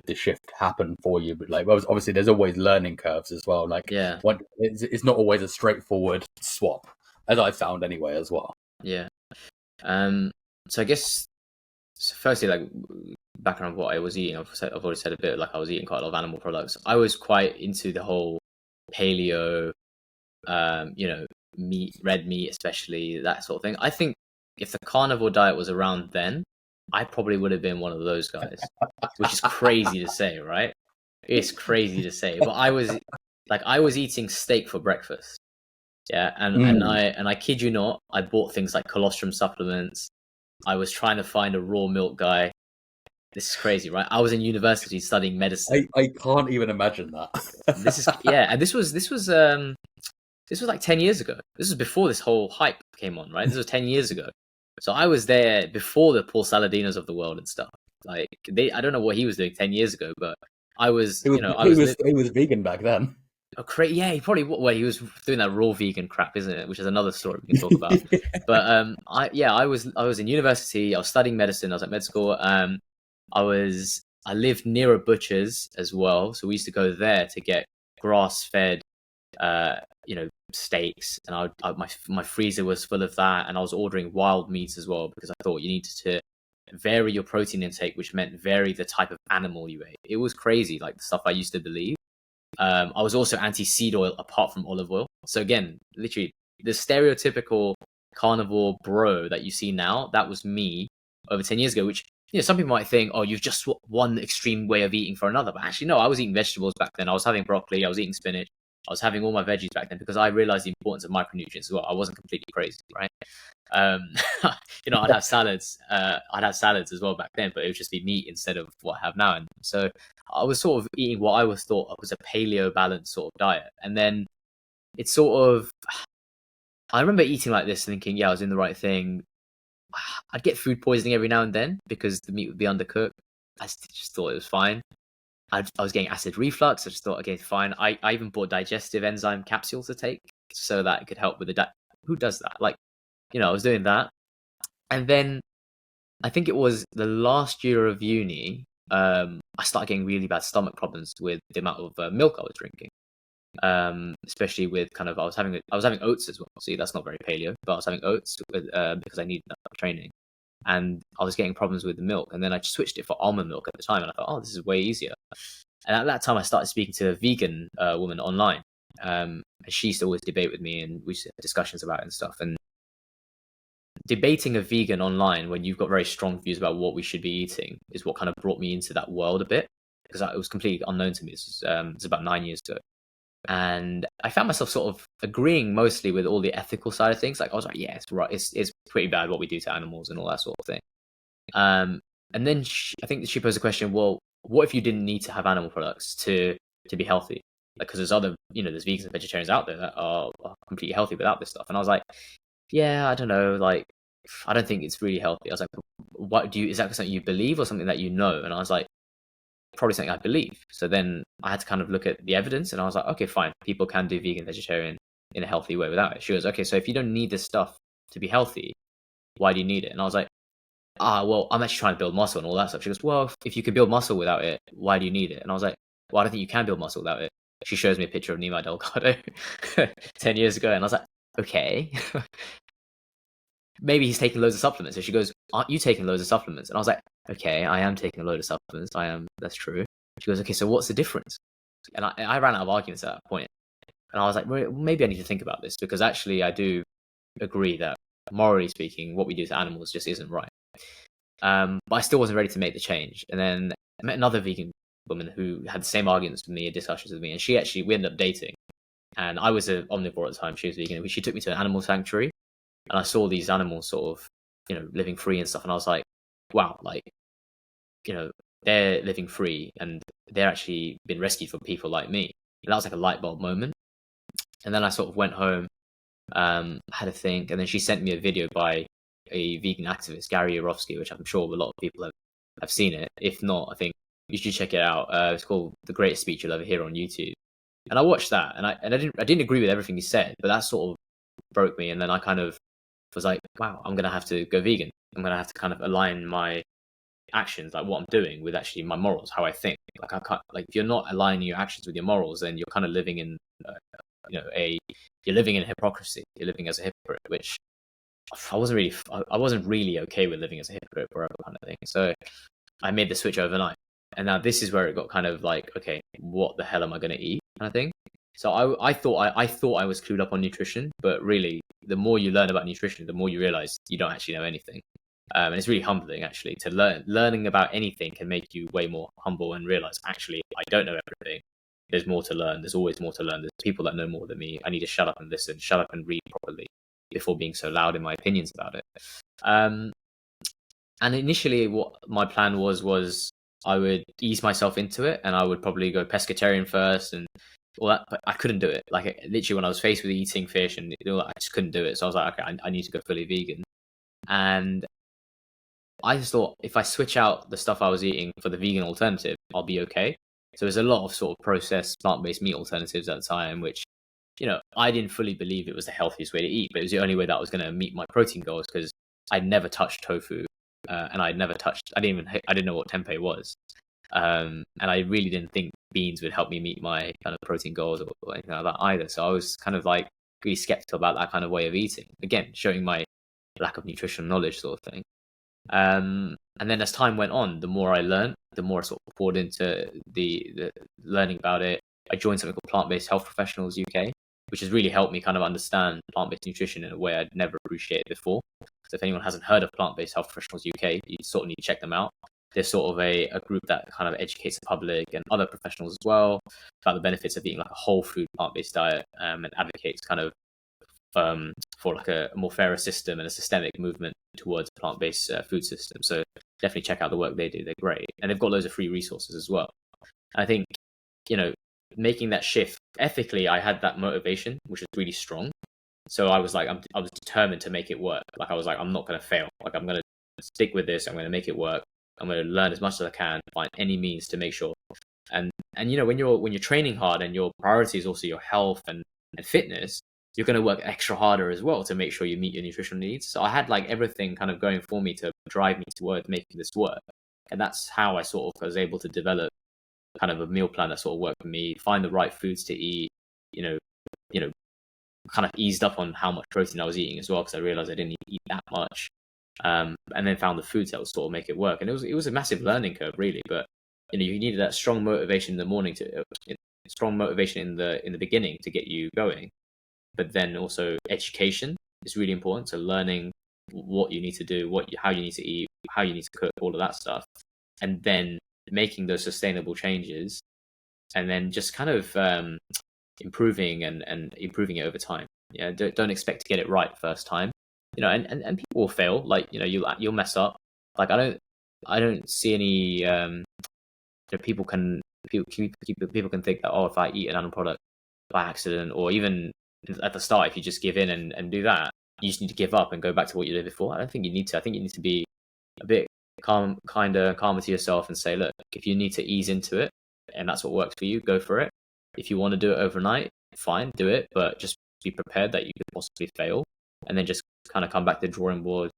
the shift happen for you? But like, obviously, there's always learning curves as well. Like, it's not always a straightforward swap, as I found anyway, as well. Yeah. So I guess, firstly, like background of what I was eating, I've already said a bit. Like I was eating quite a lot of animal products. I was quite into the whole paleo, you know, meat, red meat, especially that sort of thing. I think if the carnivore diet was around then, I probably would have been one of those guys, which is crazy to say, right? It's crazy to say, but I was eating steak for breakfast. Yeah, and I kid you not, I bought things like colostrum supplements. I was trying to find a raw milk guy. This is crazy, right? I was in university studying medicine. I can't even imagine that. And this was like 10 years ago. This was before this whole hype came on, right? This was 10 years ago. So I was there before the Paul Saladinos of the world and stuff. Like I don't know what he was doing 10 years ago, but I was, He was vegan back then. Yeah, he probably, well, he was doing that raw vegan crap, isn't it? Which is another story we can talk about. But I was in university. I was studying medicine. I was at med school. I lived near a butcher's as well, so we used to go there to get grass-fed, steaks, and my freezer was full of that, and I was ordering wild meats as well because I thought you needed to vary your protein intake, which meant vary the type of animal you ate. It was crazy, like the stuff I used to believe. I was also anti-seed oil apart from olive oil. So again, literally the stereotypical carnivore bro that you see now, that was me over 10 years ago, which, some people might think, oh, you've just swapped one extreme way of eating for another. But actually, no, I was eating vegetables back then. I was having broccoli. I was eating spinach. I was having all my veggies back then because I realized the importance of micronutrients as well. I wasn't completely crazy, right? I'd have salads. I'd have salads as well back then, but it would just be meat instead of what I have now. And so I was sort of eating what I was thought was a paleo balanced sort of diet. And then it's I remember eating like this thinking, yeah, I was doing the right thing. I'd get food poisoning every now and then because the meat would be undercooked. I just thought it was fine. I was getting acid reflux. I just thought, okay, fine. I even bought digestive enzyme capsules to take so that it could help with the who does that? I was doing that. And then I think it was the last year of uni, I started getting really bad stomach problems with the amount of milk I was drinking. Especially with I was having oats as well. See, that's not very paleo, but I was having oats because I needed that for training. And I was getting problems with the milk, and then I just switched it for almond milk at the time, and I thought, oh, this is way easier. And at that time, I started speaking to a vegan woman online, and she used to always debate with me, and we used to have discussions about it and stuff. And debating a vegan online when you've got very strong views about what we should be eating is what kind of brought me into that world a bit, because it was completely unknown to me. This was about 9 years ago. And I found myself sort of agreeing mostly with all the ethical side of things. Like I was like, yeah, it's right. It's pretty bad what we do to animals and all that sort of thing. And then I think she posed a question. Well, what if you didn't need to have animal products to be healthy? Like, because there's there's vegans and vegetarians out there that are completely healthy without this stuff. And I was like, yeah, I don't know. Like, I don't think it's really healthy. I was like, is that something you believe or something that you know? And I was like, probably something I believe. So then I had to kind of look at the evidence, and I was like, okay, fine. People can do vegan, vegetarian in a healthy way without it. She goes, okay, so if you don't need this stuff to be healthy, why do you need it? And I was like, well, I'm actually trying to build muscle and all that stuff. She goes, well, if you could build muscle without it, why do you need it? And I was like, well, I don't think you can build muscle without it. She shows me a picture of Nima Delgado 10 years ago, and I was like, okay. Maybe he's taking loads of supplements. So she goes, aren't you taking loads of supplements? And I was like, okay, I am taking a load of supplements. I am. That's true. She goes, okay, so what's the difference? And I ran out of arguments at that point. And I was like, well, maybe I need to think about this, because actually I do agree that morally speaking, what we do to animals just isn't right. But I still wasn't ready to make the change. And then I met another vegan woman who had the same arguments with me and discussions with me. And we ended up dating. And I was an omnivore at the time. She was vegan. She took me to an animal sanctuary. And I saw these animals sort of, living free and stuff. And I was like, wow, they're living free and they're actually been rescued from people like me. And that was like a light bulb moment. And then I sort of went home, had a think. And then she sent me a video by a vegan activist, Gary Yourofsky, which I'm sure a lot of people have seen it. If not, I think you should check it out. It's called The Greatest Speech You'll Ever Hear on YouTube. And I watched that, and I didn't agree with everything he said, but that sort of broke me. And then I kind of was like, wow, I'm going to have to go vegan. I'm going to have to kind of align my actions, like what I'm doing, with actually my morals, how I think. Like I can't, like if you're not aligning your actions with your morals, then you're kind of living in, you're living in hypocrisy. You're living as a hypocrite, which I wasn't really okay with living as a hypocrite forever, kind of thing. So I made the switch overnight. And now this is where it got kind of like, okay, what the hell am I going to eat, kind of thing. So I thought I was clued up on nutrition, but really, the more you learn about nutrition, the more you realize you don't actually know anything. And it's really humbling, actually, to learning about anything can make you way more humble and realize, actually, I don't know everything. There's more to learn. There's always more to learn. There's people that know more than me. I need to shut up and listen, shut up and read properly before being so loud in my opinions about it. And initially, what my plan was I would ease myself into it, and I would probably go pescatarian first and all that. But I couldn't do it. Like, literally, when I was faced with eating fish and all that, I just couldn't do it. So I was like, okay, I need to go fully vegan. And I just thought, if I switch out the stuff I was eating for the vegan alternative, I'll be okay. So there's a lot of sort of processed plant-based meat alternatives at the time, which, I didn't fully believe it was the healthiest way to eat, but it was the only way that I was going to meet my protein goals, because I'd never touched tofu, and I didn't know what tempeh was, and I really didn't think beans would help me meet my kind of protein goals or anything like that either. So I was kind of like really skeptical about that kind of way of eating. Again, showing my lack of nutritional knowledge, sort of thing. And then as time went on, the more I learned, the more I sort of poured into the learning about it. I joined something called Plant-Based Health Professionals UK, which has really helped me kind of understand plant-based nutrition in a way I'd never appreciated before. So if anyone hasn't heard of Plant-Based Health Professionals UK, you sort of need to check them out. They're sort of a group that kind of educates the public and other professionals as well about the benefits of eating like a whole food plant-based diet, and advocates kind of for like a more fairer system and a systemic movement towards a plant-based food system. So definitely check out the work they do. They're great. And they've got loads of free resources as well. I think, making that shift ethically, I had that motivation, which was really strong. So I was like, I was determined to make it work. Like, I was like, I'm not going to fail. Like, I'm going to stick with this. I'm going to make it work. I'm going to learn as much as I can, find any means to make sure. And when you're training hard and your priority is also your health and fitness, you're going to work extra harder as well to make sure you meet your nutritional needs. So I had like everything kind of going for me to drive me towards making this work. And that's how I sort of was able to develop kind of a meal plan that sort of worked for me, find the right foods to eat, kind of eased up on how much protein I was eating as well, because I realized I didn't eat that much. And then found the foods that would sort of make it work. And it was a massive learning curve, really. But you needed that strong motivation in the morning strong motivation in the beginning to get you going. But then also education is really important. So learning what you need to do, how you need to eat, how you need to cook, all of that stuff, and then making those sustainable changes, and then just kind of improving and improving it over time. Yeah, don't expect to get it right first time. And people will fail. Like, you'll mess up. Like, I don't see any. People can think that, oh, if I eat an animal product by accident, or even at the start, if you just give in and do that, you just need to give up and go back to what you did before. I don't think you need to. I think you need to be a bit calmer to yourself and say, look, if you need to ease into it and that's what works for you, go for it. If you want to do it overnight, fine, do it, but just be prepared that you could possibly fail, and then just kind of come back to the drawing board,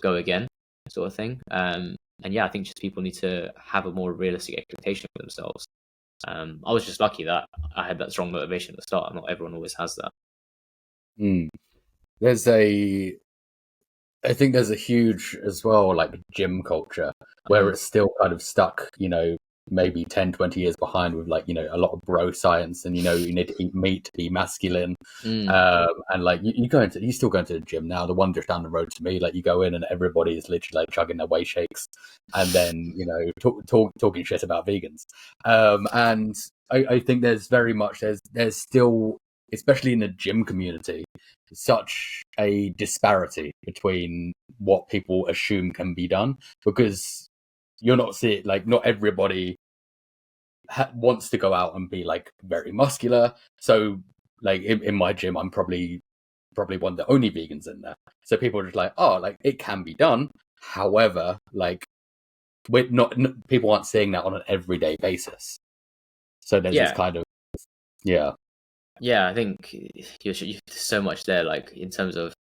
go again, sort of thing. And yeah, I think just people need to have a more realistic expectation for themselves. I was just lucky that I had that strong motivation at the start. Not everyone always has that. I think there's a huge as well, like, gym culture where it's still kind of stuck, maybe 10, 20 years behind with, like, a lot of bro science, and, you need to eat meat to be masculine. And like, you still go into the gym now. The one just down the road to me, like, you go in and everybody is literally like chugging their whey shakes and then, talking shit about vegans. And I think there's very much, there's still, especially in the gym community, such a disparity between what people assume can be done, because you're not seeing, like, not everybody wants to go out and be like very muscular. So like in my gym, I'm probably one of the only vegans in there. So people are just like, oh, like, it can be done. However, like, we're not, people aren't seeing that on an everyday basis. So there's this kind of, I think there's so much there, like, in terms of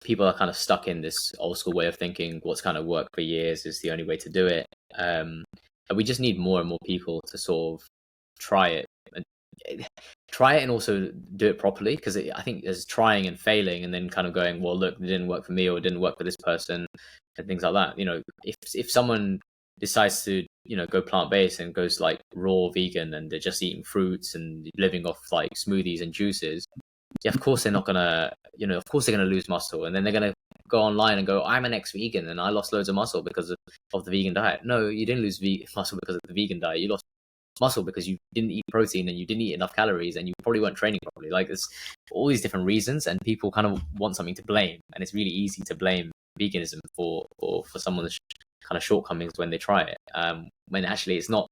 people are kind of stuck in this old school way of thinking what's kind of worked for years is the only way to do it. And we just need more and more people to sort of try it and also do it properly, because I think there's trying and failing and then kind of going, well, look, it didn't work for me, or it didn't work for this person, and things like that. If someone decides to go plant-based and goes like raw vegan, and they're just eating fruits and living off like smoothies and juices, yeah, of course they're not gonna, of course they're gonna lose muscle, and then they're gonna go online and go, I'm an ex-vegan and I lost loads of muscle because of the vegan diet. No, you didn't lose muscle because of the vegan diet. You lost muscle because you didn't eat protein and you didn't eat enough calories and you probably weren't training properly. Like, there's all these different reasons, and people kind of want something to blame, and it's really easy to blame veganism for someone's kind of shortcomings when they try it, when actually it's not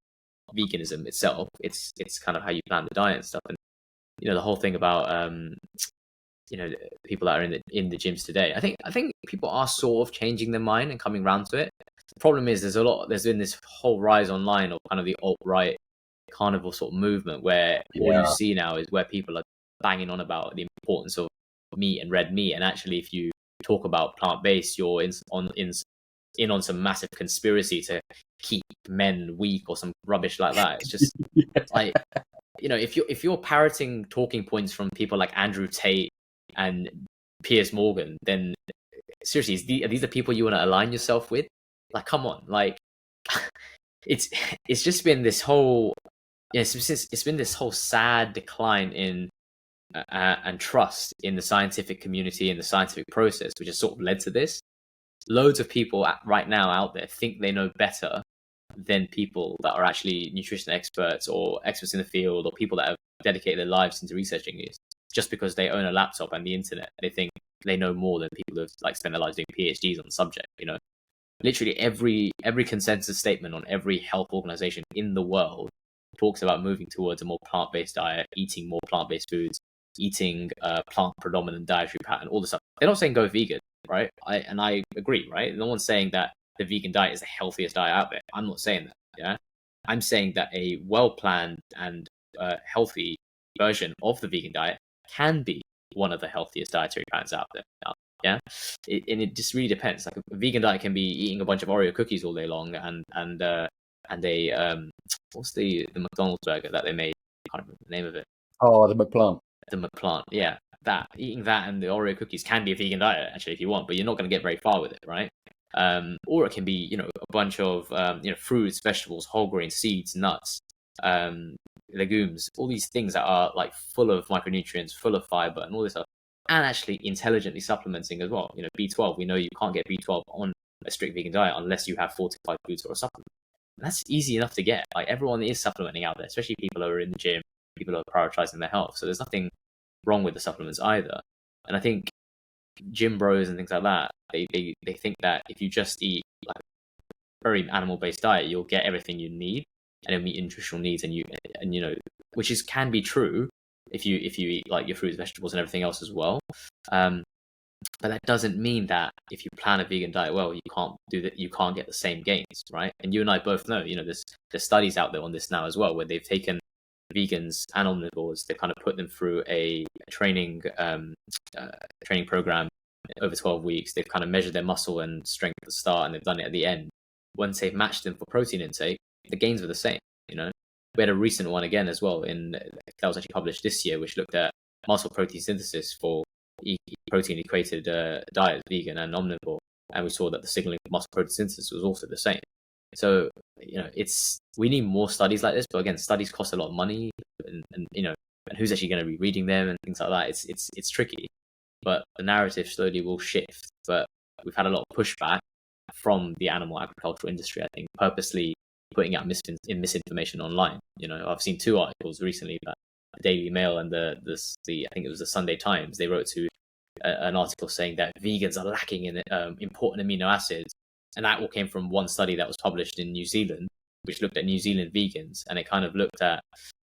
veganism itself. It's kind of how you plan the diet and stuff. And the whole thing about people that are in the gyms today, I think people are sort of changing their mind and coming around to it. The problem is there's been this whole rise online of kind of the alt-right carnivore sort of movement, where all you see now is where people are banging on about the importance of meat and red meat, and actually if you talk about plant-based, you're in on some massive conspiracy to keep men weak or some rubbish like that. It's just like, if you're parroting talking points from people like Andrew Tate and Piers Morgan, then seriously, are these the people you want to align yourself with? Like, come on, like it's just been this whole it's been this whole sad decline in and trust in the scientific community and the scientific process, which has sort of led to this. Loads of people right now out there think they know better than people that are actually nutrition experts or experts in the field, or people that have dedicated their lives into researching this. Just because they own a laptop and the internet, they think they know more than people who have like spent their lives doing PhDs on the subject. Literally every consensus statement on every health organization in the world talks about moving towards a more plant-based diet, eating more plant-based foods, eating plant-predominant dietary pattern, all this stuff. They're not saying go vegan, right? I agree, right? No one's saying that the vegan diet is the healthiest diet out there. I'm not saying that, yeah? I'm saying that a well-planned and healthy version of the vegan diet can be one of the healthiest dietary patterns out there. Yeah, and it just really depends. Like, a vegan diet can be eating a bunch of Oreo cookies all day long, and what's the McDonald's burger that they made? I can't remember the name of it. Oh, the McPlant. The McPlant, yeah. That eating that and the Oreo cookies can be a vegan diet actually if you want, but you're not going to get very far with it, right? Or it can be a bunch of fruits, vegetables, whole grains, seeds, nuts, legumes, all these things that are like full of micronutrients, full of fiber, and all this stuff. And actually intelligently supplementing as well. B12, we know you can't get B12 on a strict vegan diet unless you have fortified foods or a supplement. And that's easy enough to get. Like, everyone is supplementing out there, especially people who are in the gym, people who are prioritizing their health. So there's nothing wrong with the supplements either. And I think gym bros and things like that, they think that if you just eat like a very animal-based diet, you'll get everything you need and it'll meet your nutritional needs, which can be true if you eat like your fruits, vegetables, and everything else as well. But that doesn't mean that if you plan a vegan diet well, you can't do that. You can't get the same gains, right? And you and I both know, there's studies out there on this now as well, where they've taken vegans and omnivores, they kind of put them through a training program over 12 weeks. They've kind of measured their muscle and strength at the start, and they've done it at the end. Once they've matched them for protein intake, the gains were the same. We had a recent one again as well that was actually published this year, which looked at muscle protein synthesis for protein equated diets, vegan and omnivore, and we saw that the signaling of muscle protein synthesis was also the same. So we need more studies like this, but again, studies cost a lot of money, and who's actually going to be reading them and things like that. It's tricky, but the narrative slowly will shift. But we've had a lot of pushback from the animal agricultural industry, I think, purposely putting out misinformation online. I've seen two articles recently that the Daily Mail and the I think it was the Sunday Times, they wrote to an article saying that vegans are lacking in important amino acids, and that all came from one study that was published in New Zealand, which looked at New Zealand vegans, and it kind of looked at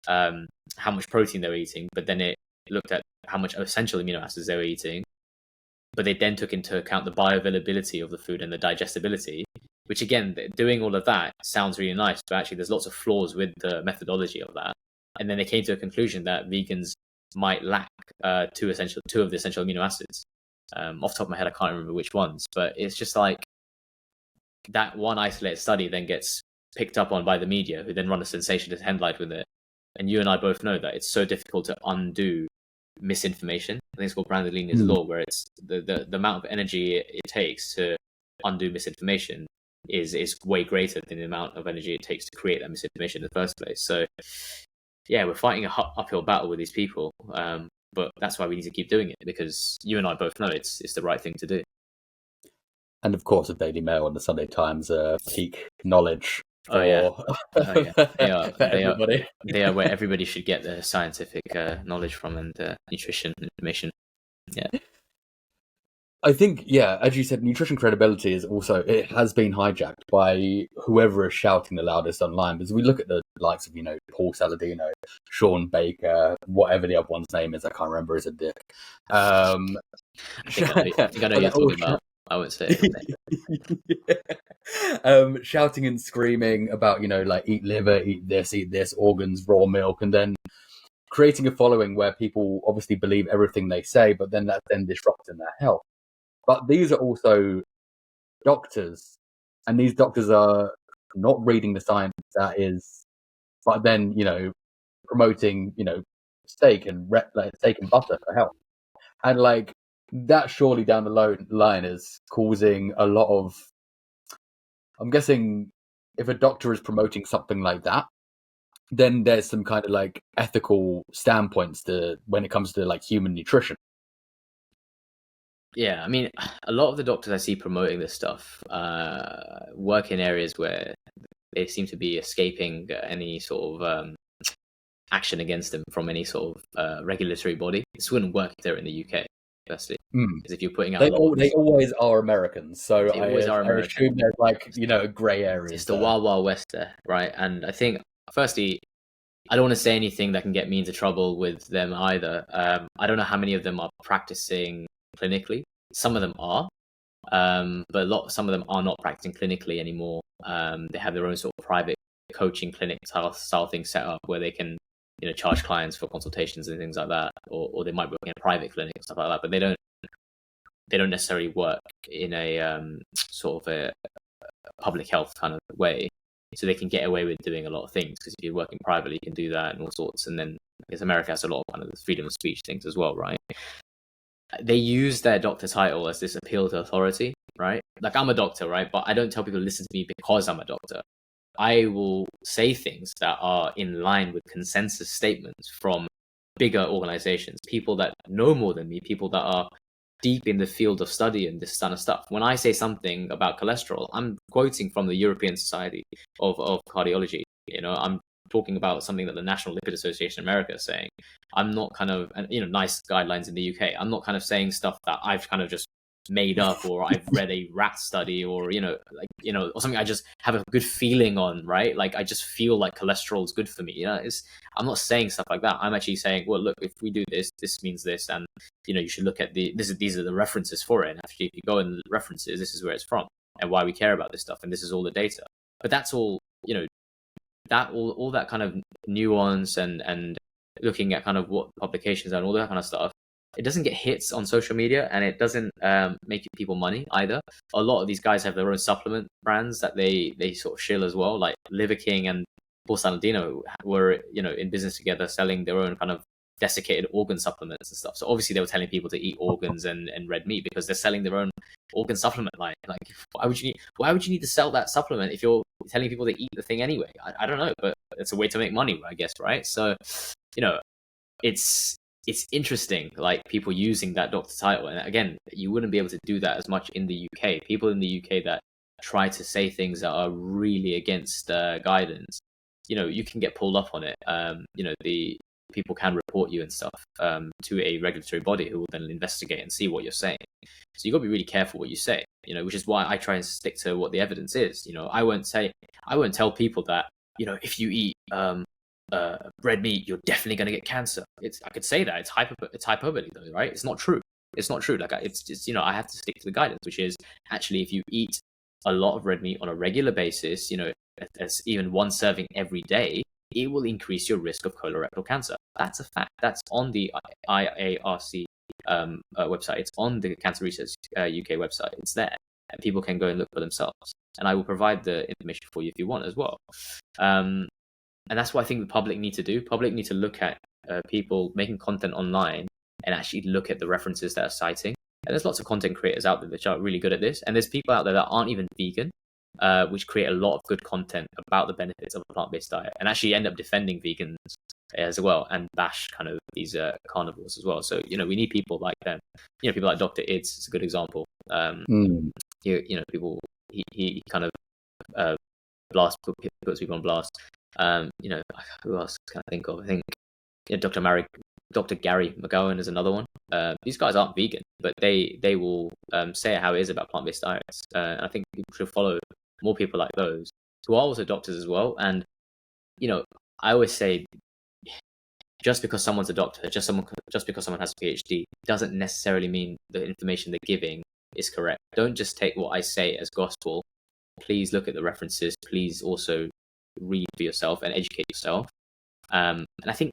how much protein they were eating, but then it looked at how much essential amino acids they were eating, but they then took into account the bioavailability of the food and the digestibility, which again, doing all of that sounds really nice, but actually there's lots of flaws with the methodology of that. And then they came to a conclusion that vegans might lack two of the essential amino acids. Off the top of my head, I can't remember which ones, but it's just like that one isolated study then gets picked up on by the media, who then run a sensationalist headline with it. And you and I both know that it's so difficult to undo misinformation. I think it's called Brandolini's law, where it's the amount of energy it takes to undo misinformation is way greater than the amount of energy it takes to create that misinformation in the first place. So yeah, we're fighting a uphill battle with these people, but that's why we need to keep doing it, because you and I both know it's the right thing to do. And of course, the Daily Mail and the Sunday Times are peak knowledge for, everybody. They are where everybody should get their scientific knowledge from, and nutrition information. Yeah. I think, yeah, as you said, nutrition credibility it has been hijacked by whoever is shouting the loudest online. Because we look at the likes of, Paul Saladino, Sean Baker, whatever the other one's name is, I can't remember, is a dick. I think I know you're talking about. I won't say it. Shouting and screaming about, like eat liver, eat this, organs, raw milk, and then creating a following where people obviously believe everything they say, but then that's then disrupting their health. But these are also doctors, and these doctors are not reading the science that is, but then, promoting, steak and butter for health. And like that surely down the line is causing a lot of, I'm guessing if a doctor is promoting something like that, then there's some kind of like ethical standpoints to when it comes to like human nutrition. Yeah, I mean, a lot of the doctors I see promoting this stuff work in areas where they seem to be escaping any sort of action against them from any sort of regulatory body. This wouldn't work if they're in the UK, firstly. Because if you're putting out... They always are Americans, so I assume there's like, a grey area. It's the Wild Wild West there, right? And I think, firstly, I don't want to say anything that can get me into trouble with them either. I don't know how many of them are practicing clinically. Some of them are, but some of them are not practicing clinically anymore. They have their own sort of private coaching clinic style thing set up where they can, charge clients for consultations and things like that, or they might work in a private clinic and stuff like that. But they don't necessarily work in a sort of a public health kind of way. So they can get away with doing a lot of things, because if you're working privately, you can do that and all sorts. And then I guess America has a lot of kind of freedom of speech things as well, right? They use their doctor title as this appeal to authority, right? Like, I'm a doctor, right? But I don't tell people to listen to me because I'm a doctor. I will say things that are in line with consensus statements from bigger organizations, people that know more than me, people that are deep in the field of study and this kind of stuff. When I say something about cholesterol, I'm quoting from the European Society of Cardiology. I'm talking about something that the National Lipid Association in America is saying. I'm not kind of, nice guidelines in the UK. I'm not kind of saying stuff that I've kind of just made up, or I've read a rat study, or, or something I just have a good feeling on, right? Like, I just feel like cholesterol is good for me. I'm not saying stuff like that. I'm actually saying, well, look, if we do this, this means this, and, you should look at these are the references for it. And actually, if you go in the references, this is where it's from and why we care about this stuff. And this is all the data. But that's all, all that kind of nuance and looking at kind of what publications are and all that kind of stuff, it doesn't get hits on social media, and it doesn't make people money either. A lot of these guys have their own supplement brands that they sort of shill as well. Like Liver King and Paul Saladino were in business together, selling their own kind of desiccated organ supplements and stuff. So obviously they were telling people to eat organs and red meat because they're selling their own organ supplement line. Like, why would you need to sell that supplement if you're telling people to eat the thing anyway? I don't know, but it's a way to make money, I guess, right? So, it's interesting, like, people using that doctor title. And again, you wouldn't be able to do that as much in the UK. People in the UK that try to say things that are really against guidance, you can get pulled up on it. The people can report you and stuff to a regulatory body who will then investigate and see what you're saying. So you've got to be really careful what you say, which is why I try and stick to what the evidence is. I won't tell people that, if you eat red meat, you're definitely going to get cancer. I could say that it's hyperbole though, right? It's not true. Like, it's just, I have to stick to the guidance, which is actually, if you eat a lot of red meat on a regular basis, as even one serving every day, it will increase your risk of colorectal cancer. That's a fact. That's on the IARC website. It's on the Cancer Research UK website. It's there, and people can go and look for themselves. And I will provide the information for you if you want as well. And that's what I think the public need to do. Public need to look at people making content online and actually look at the references that are citing. And there's lots of content creators out there that are really good at this. And there's people out there that aren't even vegan, which create a lot of good content about the benefits of a plant-based diet, and actually end up defending vegans as well, and bash kind of these carnivores as well. So we need people like them. People like Dr. Ids is a good example. People he kind of puts people on blast. Who else can I think of? I think Dr. Gary McGowan is another one. These guys aren't vegan, but they will say how it is about plant-based diets. And I think people should follow more people like those who are also doctors as well. And I always say, just because someone's a doctor, just because someone has a PhD, doesn't necessarily mean the information they're giving is correct. Don't just take what I say as gospel. Please look at the references. Please also read for yourself and educate yourself. And I think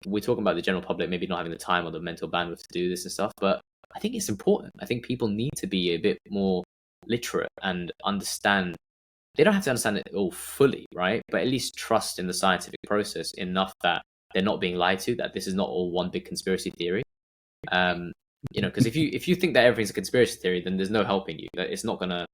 we're talking about the general public maybe not having the time or the mental bandwidth to do this and stuff, but I think it's important. I think people need to be a bit more literate and understand. They don't have to understand it all fully, right? But at least trust in the scientific process enough that they're not being lied to, that this is not all one big conspiracy theory. Because if you think that everything's a conspiracy theory, then there's no helping you. It's not gonna,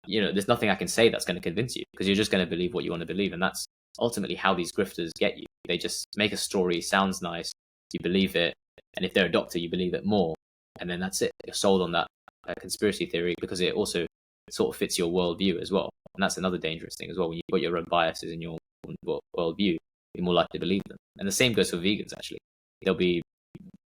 there's nothing I can say that's going to convince you, because you're just going to believe what you want to believe, and that's ultimately how these grifters get you. They just make a story, sounds nice, you believe it, and if they're a doctor, you believe it more, and then that's it. You're sold on that conspiracy theory because it also sort of fits your worldview as well, and that's another dangerous thing as well. When you've got your own biases in your worldview, you're more likely to believe them. And the same goes for vegans, actually. There'll be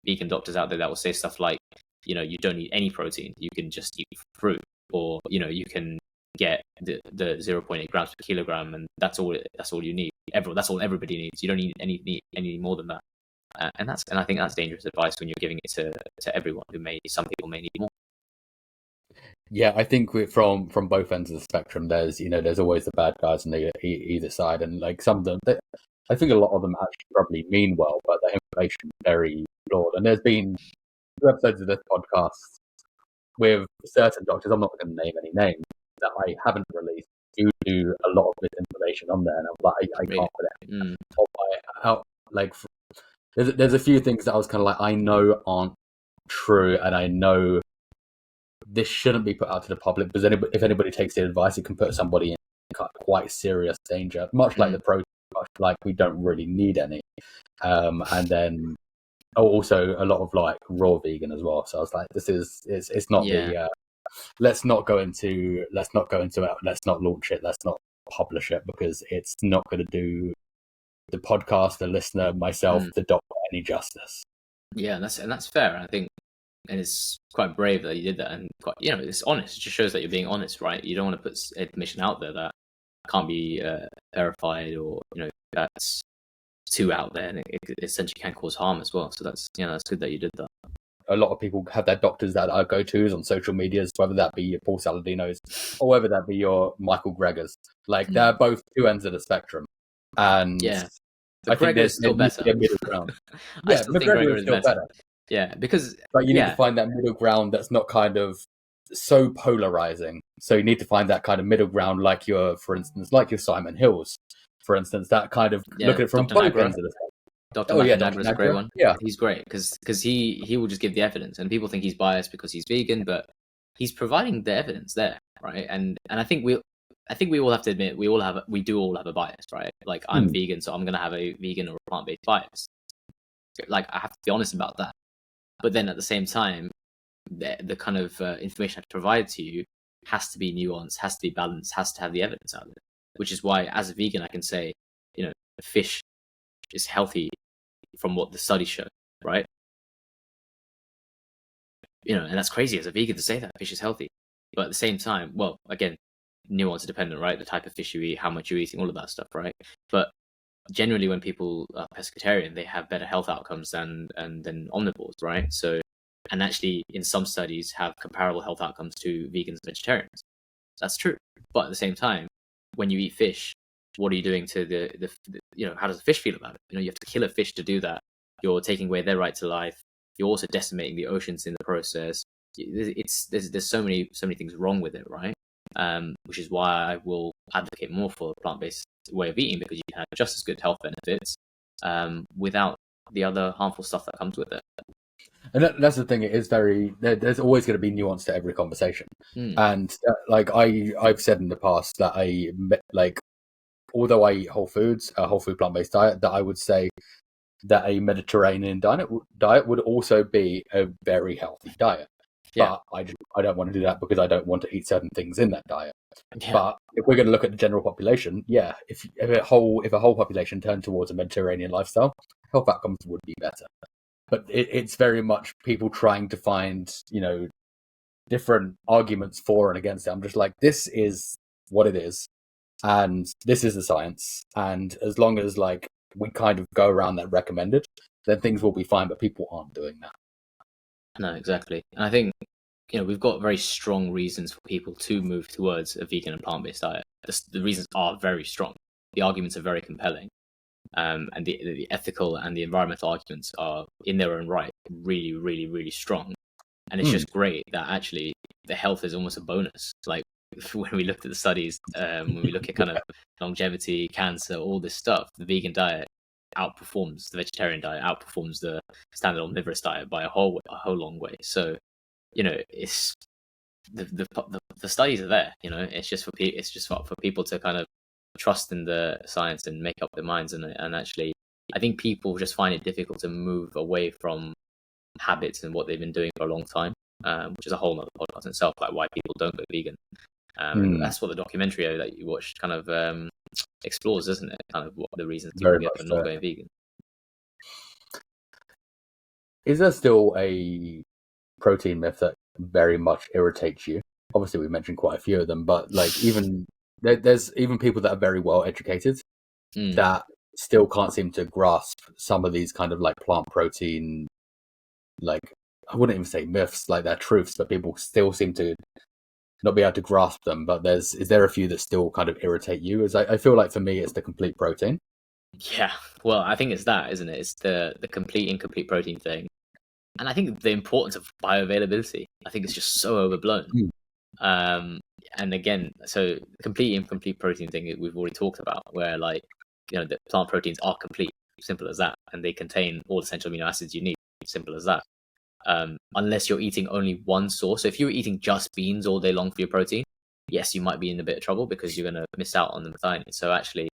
vegan doctors out there that will say stuff like, you don't need any protein, you can just eat fruit, or you can get the 0.8 grams per kilogram, and that's all you need. That's all everybody needs. You don't need any more than that. And I think that's dangerous advice when you're giving it to everyone some people may need more. Yeah, I think from both ends of the spectrum, there's always the bad guys on either side, and like some of them, I think a lot of them actually probably mean well, but the information is very flawed. And there's been 2 episodes of this podcast with certain doctors, I'm not going to name any names, that I haven't released, do a lot of misinformation on there, and I'm like, I can't put it out. Like, there's a few things that I was kind of like, I know aren't true, and I know this shouldn't be put out to the public, because if anybody takes the advice, it can put somebody in quite serious danger, much like the protein, much like we don't really need any. And then also a lot of like raw vegan as well. So I was like, it's not let's not launch it, let's not publish it, because it's not going to do the podcast, the listener, myself, the doctor any justice. Yeah, and that's fair. I think, and it's quite brave that you did that, and quite, it's honest. It just shows that you're being honest, right? You don't want to put information out there that can't be verified, or that's too out there, and it essentially can cause harm as well. So that's good that you did that. A lot of people have their doctors that are go-tos on social medias, whether that be your Paul Saladinos or whether that be your Michael Gregors. Like, they're both 2 ends of the spectrum, and I think there's still better. A middle ground. I still think Gregor is better. Yeah, because but you need to find that middle ground that's not kind of so polarizing. So you need to find that kind of middle ground, like your Simon Hills, for instance, that kind of look at it from both ends of the spectrum. Dr. Nagra is a great one. Yeah, he's great because he will just give the evidence, and people think he's biased because he's vegan, but he's providing the evidence there, right? And I think we all have to admit we do all have a bias, right? Like, I'm vegan, so I'm gonna have a vegan or a plant-based bias. Like, I have to be honest about that. But then at the same time, the kind of information I provide to you has to be nuanced, has to be balanced, has to have the evidence out of it. Which is why, as a vegan, I can say, fish is healthy from what the studies show, right? And that's crazy as a vegan to say that fish is healthy. But at the same time, well, again, nuance dependent, right? The type of fish you eat, how much you're eating, all of that stuff, right? But generally, when people are pescatarian, they have better health outcomes than omnivores, right? So, and actually, in some studies, have comparable health outcomes to vegans and vegetarians. That's true. But at the same time, when you eat fish, what are you doing to the how does the fish feel about it? You have to kill a fish to do that. You're taking away their right to life. You're also decimating the oceans in the process. There's so many things wrong with it, right? Which is why I will advocate more for a plant-based way of eating, because you can have just as good health benefits without the other harmful stuff that comes with it. And that's the thing. It is there's always going to be nuance to every conversation. And like I've said in the past that although I eat whole foods, a whole food plant-based diet, that I would say that a Mediterranean diet would also be a very healthy diet. Yeah. But I don't want to do that because I don't want to eat certain things in that diet. Yeah. But if we're going to look at the general population, yeah, if a whole population turned towards a Mediterranean lifestyle, health outcomes would be better. But it's very much people trying to find, different arguments for and against it. I'm just like, this is what it is, and this is the science. And as long as like we kind of go around that recommended, then things will be fine. But people aren't doing that. No, exactly. And I think, we've got very strong reasons for people to move towards a vegan and plant-based diet. The reasons are very strong. The arguments are very compelling. And the ethical and the environmental arguments are, in their own right, really, really, really strong. And it's just great that actually the health is almost a bonus. Like when we looked at the studies, when we look at kind of longevity, cancer, all this stuff, the vegan diet outperforms the vegetarian diet, outperforms the standard omnivorous diet by a whole long way. So, it's the studies are there. It's just for people to kind of trust in the science and make up their minds. And actually, I think people just find it difficult to move away from habits and what they've been doing for a long time, which is a whole other podcast in itself, like why people don't go vegan. And that's what the documentary that you watched kind of explores, isn't it? Kind of what the reasons people get for not going vegan. Is there still a protein myth that very much irritates you? Obviously, we mentioned quite a few of them, but like there's even people that are very well educated that still can't seem to grasp some of these kind of like plant protein, like I wouldn't even say myths, like they're truths, but people still seem to not be able to grasp them. But is there a few that still kind of irritate you? As I feel like for me, it's the complete protein. Yeah, well, I think it's that, isn't it? It's the complete incomplete protein thing. And I think the importance of bioavailability, I think it's just so overblown. And again, so complete incomplete protein thing we've already talked about, where like, the plant proteins are complete, simple as that, and they contain all essential amino acids you need, simple as that. Unless you're eating only one source. So if you were eating just beans all day long for your protein, yes, you might be in a bit of trouble because you're going to miss out on the methionine. So actually,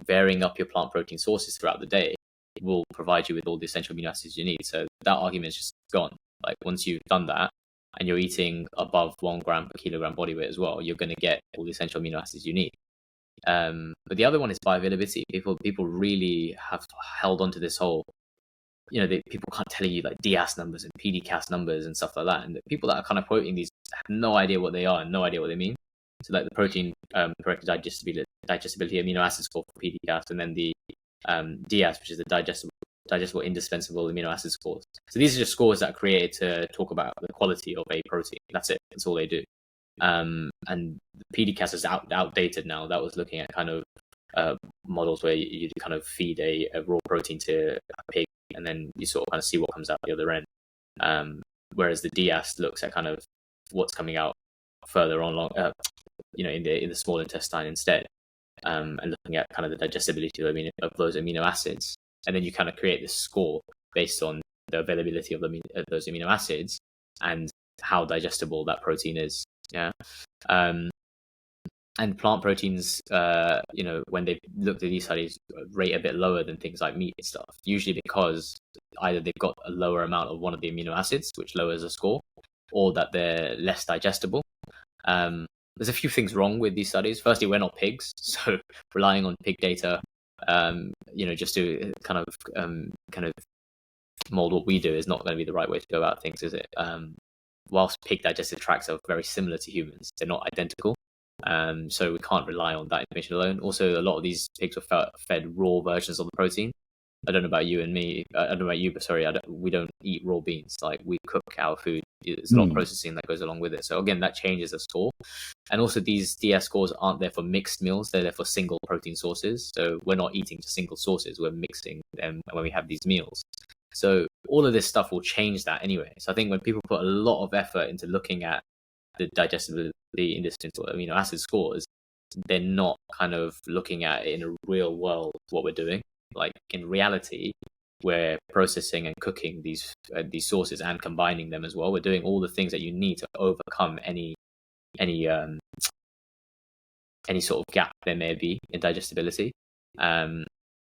varying up your plant protein sources throughout the day will provide you with all the essential amino acids you need. So that argument is just gone. Like once you've done that and you're eating above 1 gram per kilogram body weight as well, you're going to get all the essential amino acids you need. But the other one is bioavailability. People really have held on to this whole, people can't tell you like DS numbers and PDCAS numbers and stuff like that. And the people that are kind of quoting these have no idea what they are and no idea what they mean. So like the protein corrected digestibility amino acid score for PDCAS, and then the DS, which is the digestible indispensable amino acid scores. So these are just scores that are created to talk about the quality of a protein. That's it. That's all they do. And the PDCAS is outdated now. That was looking at kind of models where you kind of feed a raw protein to a pig, and then you sort of kind of see what comes out the other end. Whereas the DS looks at kind of what's coming out further on, in the small intestine instead, and looking at kind of the digestibility of those amino acids, and then you kind of create this score based on the availability of those amino acids and how digestible that protein is. Yeah. And plant proteins, when they've looked at these studies, rate a bit lower than things like meat and stuff, usually because either they've got a lower amount of one of the amino acids, which lowers the score, or that they're less digestible. There's a few things wrong with these studies. Firstly, we're not pigs, so relying on pig data, just to kind of mold what we do is not going to be the right way to go about things, is it? Whilst pig digestive tracts are very similar to humans, they're not identical. So we can't rely on that information alone. Also, a lot of these pigs were fed raw versions of the protein. I don't know about you and me. I don't know about you, but sorry, we don't eat raw beans. Like we cook our food. There's a lot of processing that goes along with it. So again, that changes the score. And also these DS scores aren't there for mixed meals. They're there for single protein sources. So we're not eating just single sources. We're mixing them when we have these meals. So all of this stuff will change that anyway. So I think when people put a lot of effort into looking at the digestibility indispensable amino acid scores, they're not kind of looking at it in a real world what we're doing. Like in reality, we're processing and cooking these sources and combining them as well. We're doing all the things that you need to overcome any sort of gap there may be in digestibility. And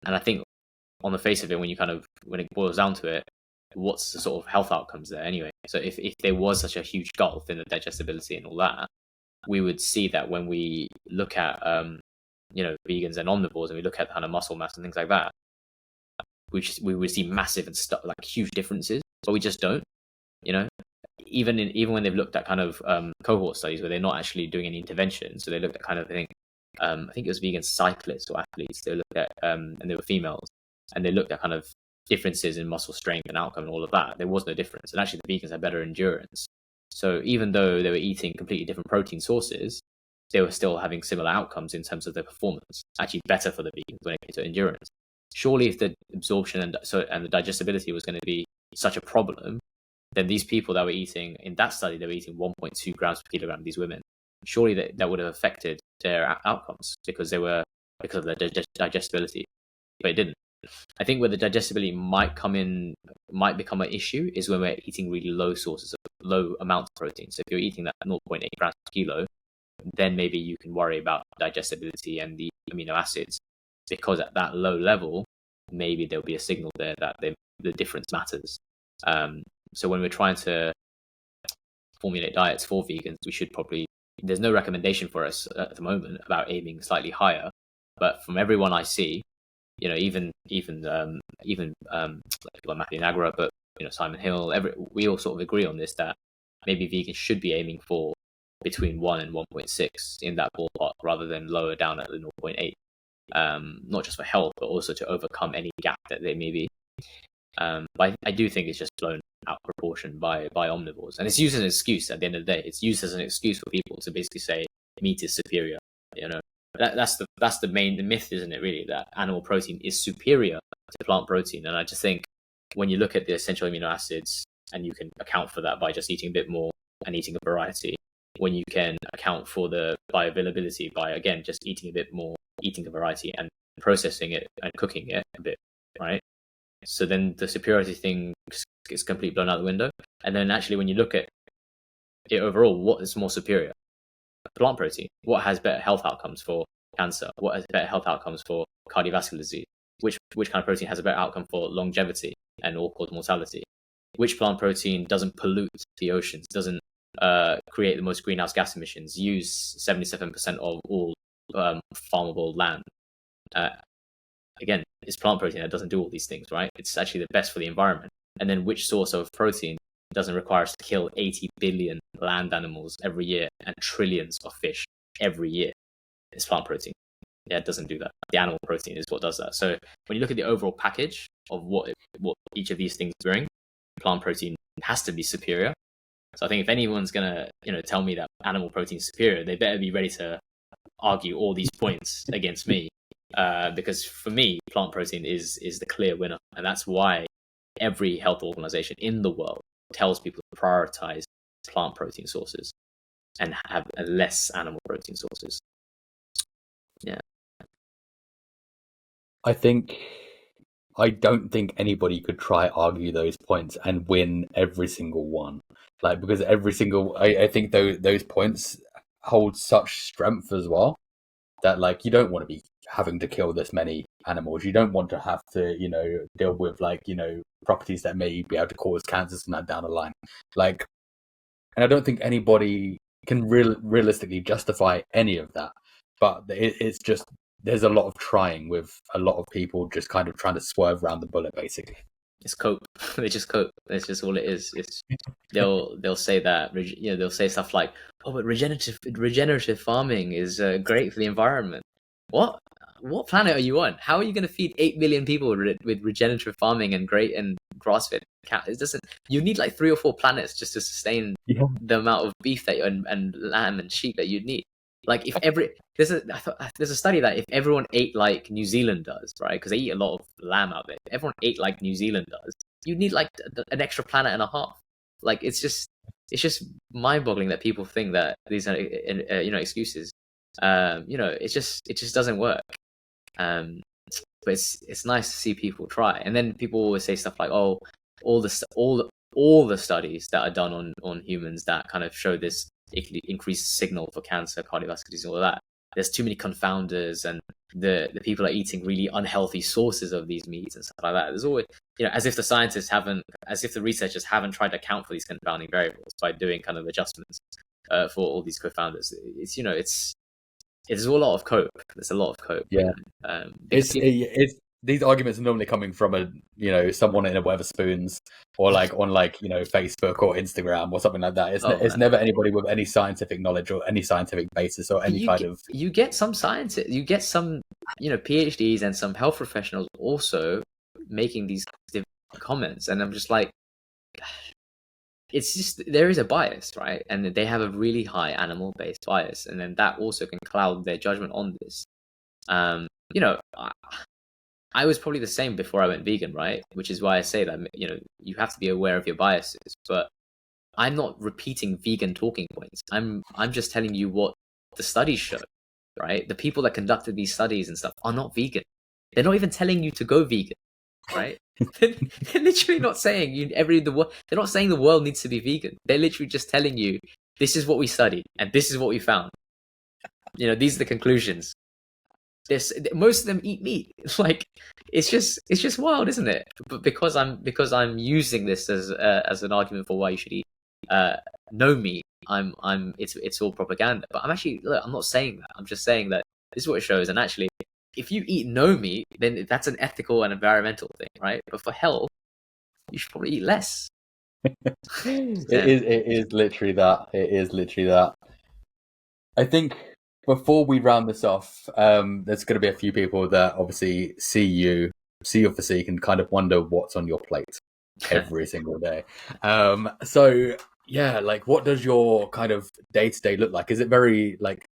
I think on the face of it, when it boils down to it, what's the sort of health outcomes there anyway? So if there was such a huge gulf in the digestibility and all that, we would see that when we look at vegans and omnivores, and we look at kind of muscle mass and things like that, we would see massive and like huge differences, but we just don't. Even when they've looked at kind of cohort studies where they're not actually doing any intervention, so they looked at kind of I think it was vegan cyclists or athletes. They looked at and they were females, and they looked at kind of differences in muscle strength and outcome and all of that. There was no difference, and actually the vegans had better endurance. So even though they were eating completely different protein sources, they were still having similar outcomes in terms of their performance. Actually, better for the vegans when it came to endurance. Surely, if the absorption and the digestibility was going to be such a problem, then these people that were eating in that study, they were eating 1.2 grams per kilogram. These women, surely that would have affected their outcomes because of the digestibility, but it didn't. I think where the digestibility might become an issue is when we're eating really low amounts of protein. So if you're eating that 0.8 grams per kilo, then maybe you can worry about digestibility and the amino acids, because at that low level, maybe there'll be a signal there that the difference matters. So when we're trying to formulate diets for vegans, we should there's no recommendation for us at the moment about aiming slightly higher. But from everyone I see, even like people like Matthew Nagra, but Simon Hill, we all sort of agree on this, that maybe vegans should be aiming for between 1 and 1.6 in that ballpark, rather than lower down at the 0.8. Not just for health, but also to overcome any gap that there may be. But I do think it's just blown out of proportion by omnivores, and it's used as an excuse. At the end of the day, it's used as an excuse for people to basically say meat is superior. That's the myth, isn't it? Really, that animal protein is superior to plant protein. And I just think when you look at the essential amino acids, and you can account for that by just eating a bit more and eating a variety, when you can account for the bioavailability by, again, just eating a bit more, eating a variety, and processing it and cooking it a bit, right? So then the superiority thing is completely blown out the window. And then actually, when you look at it overall, what is more superior? Plant protein. What has better health outcomes for cancer? What has better health outcomes for cardiovascular disease? Which kind of protein has a better outcome for longevity and all-cause mortality? Which plant protein doesn't pollute the oceans, doesn't create the most greenhouse gas emissions, use 77% of all farmable land? Again, it's plant protein that doesn't do all these things, right? It's actually the best for the environment. And then which source of protein doesn't require us to kill 80 billion land animals every year and trillions of fish every year? It's plant protein. Yeah, it doesn't do that. The animal protein is what does that. So when you look at the overall package of what each of these things bring, plant protein has to be superior. So I think if anyone's gonna tell me that animal protein is superior, they better be ready to argue all these points against me. Because for me, plant protein is the clear winner, and that's why every health organization in the world tells people to prioritize plant protein sources and have less animal protein sources. Yeah, I don't think anybody could try argue those points and win every single one. Because I think those points hold such strength as well, that you don't want to be having to kill this many animals. You don't want to have to, deal with properties that may be able to cause cancers and that down the line. And I don't think anybody can realistically justify any of that. But it's just, there's a lot of trying with a lot of people just kind of trying to swerve around the bullet, basically. it's cope. They just cope. It's just all it is. It's they'll say that they'll say stuff like, "Oh, but regenerative farming is great for the environment." What planet are you on? How are you going to feed 8 million people with regenerative farming and grass-fed cow? It doesn't. You need 3 or 4 planets just to sustain the amount of beef and lamb and sheep that you'd need. If there's a study that if everyone ate like New Zealand does, right? Because they eat a lot of lamb out there. If everyone ate like New Zealand does, you need an extra planet and a half. It's just mind-boggling that people think that these are excuses. It just doesn't work. but it's nice to see people try. And then people always say stuff like, "Oh, all the studies that are done on humans that kind of show this increased signal for cancer, cardiovascular disease, all of that. There's too many confounders, and the people are eating really unhealthy sources of these meats and stuff like that." There's always, as if the researchers haven't tried to account for these confounding variables by doing kind of adjustments for all these co-founders. It's a lot of cope. There's a lot of cope. Yeah. It's these arguments are normally coming from someone in a Weatherspoons or like on Facebook or Instagram or something like that. It's never anybody with any scientific knowledge or any scientific basis or any You get some scientists, you get some PhDs and some health professionals also making these comments, and I'm just like, it's just, there is a bias, right? And they have a really high animal-based bias, and then that also can cloud their judgment on this. I was probably the same before I went vegan, right? Which is why I say that, you have to be aware of your biases. But I'm not repeating vegan talking points. I'm just telling you what the studies show, right? The people that conducted these studies and stuff are not vegan. They're not even telling you to go vegan, right? They're literally not saying they're not saying the world needs to be vegan. They're literally just telling you, this is what we studied and this is what we found. These are the conclusions. Most of them eat meat. Like, it's just wild, isn't it? But because I'm using this as an argument for why you should eat no meat, it's all propaganda. But I'm not saying that. I'm just saying that this is what it shows. And actually, if you eat no meat, then that's an ethical and environmental thing, right? But for health, you should probably eat less. It is literally that. It is literally that. I think before we round this off, there's going to be a few people that obviously see your physique and kind of wonder what's on your plate every single day. So yeah, like, what does your kind of day-to-day look like? Is it very like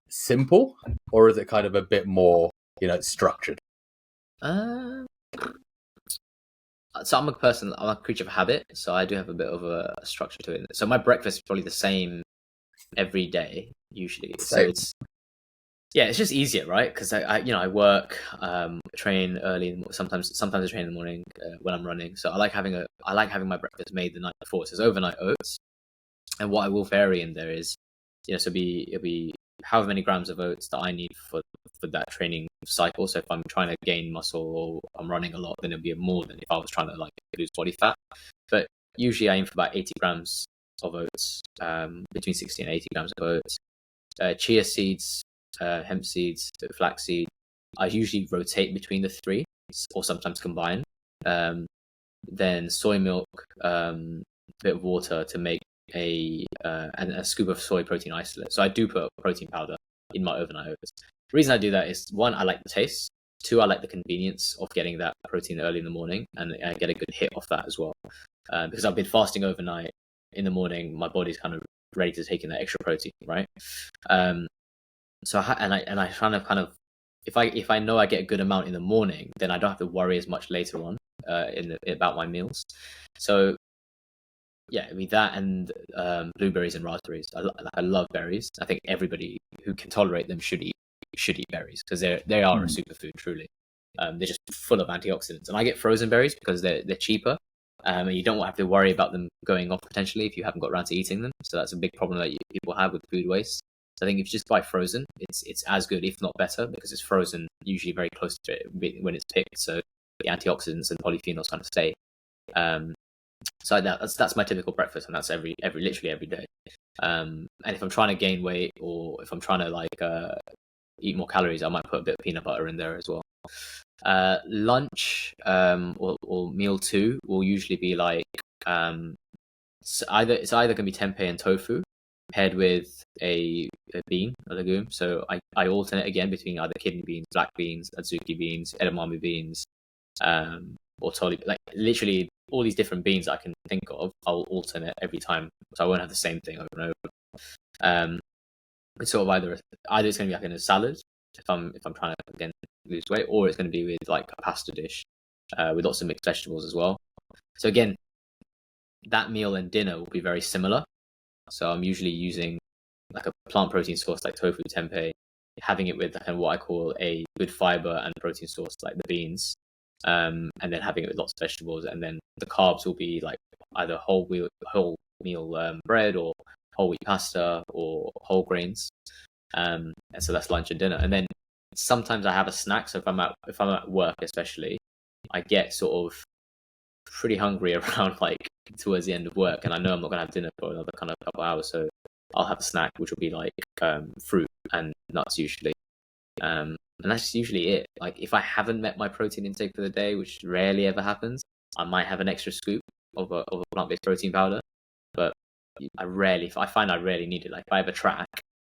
simple, or is it kind of a bit more, structured? So I'm a creature of habit, so I do have a bit of a structure to it. So my breakfast is probably the same every day, usually. Same. So it's just easier, right? Because I work, train early. Sometimes I train in the morning when I'm running. So I like having my breakfast made the night before. So it's overnight oats, and what I will vary in there is, so it'll be however many grams of oats that I need for that training cycle. So if I'm trying to gain muscle or I'm running a lot, then it'll be more than if I was trying to like lose body fat. But usually I aim for about 80 grams of oats, between 60 and 80 grams of oats. Chia seeds, hemp seeds, flaxseed. I usually rotate between the three, or sometimes combine. Then soy milk, a bit of water to make and a scoop of soy protein isolate. So I do put protein powder in my overnight oats. The reason I do that is, one, I like the taste. Two, I like the convenience of getting that protein early in the morning, and I get a good hit off that as well. Because I've been fasting overnight. In the morning, my body's kind of ready to take in that extra protein, right? So I kind of if I know I get a good amount in the morning, then I don't have to worry as much later on about my meals. So yeah, I mean that, and blueberries and raspberries. I love berries. I think everybody who can tolerate them should eat berries, because they are a superfood, truly. They're just full of antioxidants, and I get frozen berries because they're cheaper. And you don't have to worry about them going off potentially if you haven't got around to eating them. So that's a big problem that people have with food waste. So I think if you just buy frozen, it's as good, if not better, because it's frozen, usually very close to it when it's picked. So the antioxidants and polyphenols kind of stay. So that's my typical breakfast, and that's literally every day. And if I'm trying to gain weight, or if I'm trying to eat more calories, I might put a bit of peanut butter in there as well. Lunch or meal 2 will usually be like it's either going to be tempeh and tofu paired with a legume. So I alternate again between either kidney beans, black beans, adzuki beans, edamame beans, or totally, like, literally all these different beans I can think of. I'll alternate every time, so I won't have the same thing over and over. It's sort of either it's going to be like in a salad if I'm trying to again lose weight, or it's going to be with like a pasta dish with lots of mixed vegetables as well. So again, that meal and dinner will be very similar. So I'm usually using like a plant protein source like tofu, tempeh, having it with kind of what I call a good fiber and protein source, like the beans, and then having it with lots of vegetables, and then the carbs will be like either whole meal bread, or whole wheat pasta, or whole grains. And so that's lunch and dinner, and then sometimes I have a snack. So if I'm at work, especially, I get sort of pretty hungry around like towards the end of work, and I know I'm not gonna have dinner for another kind of couple hours, so I'll have a snack, which will be like fruit and nuts usually. And that's usually it. Like if I haven't met my protein intake for the day, which rarely ever happens, I might have an extra scoop of a plant-based protein powder, but I find I rarely need it. Like if I have a track,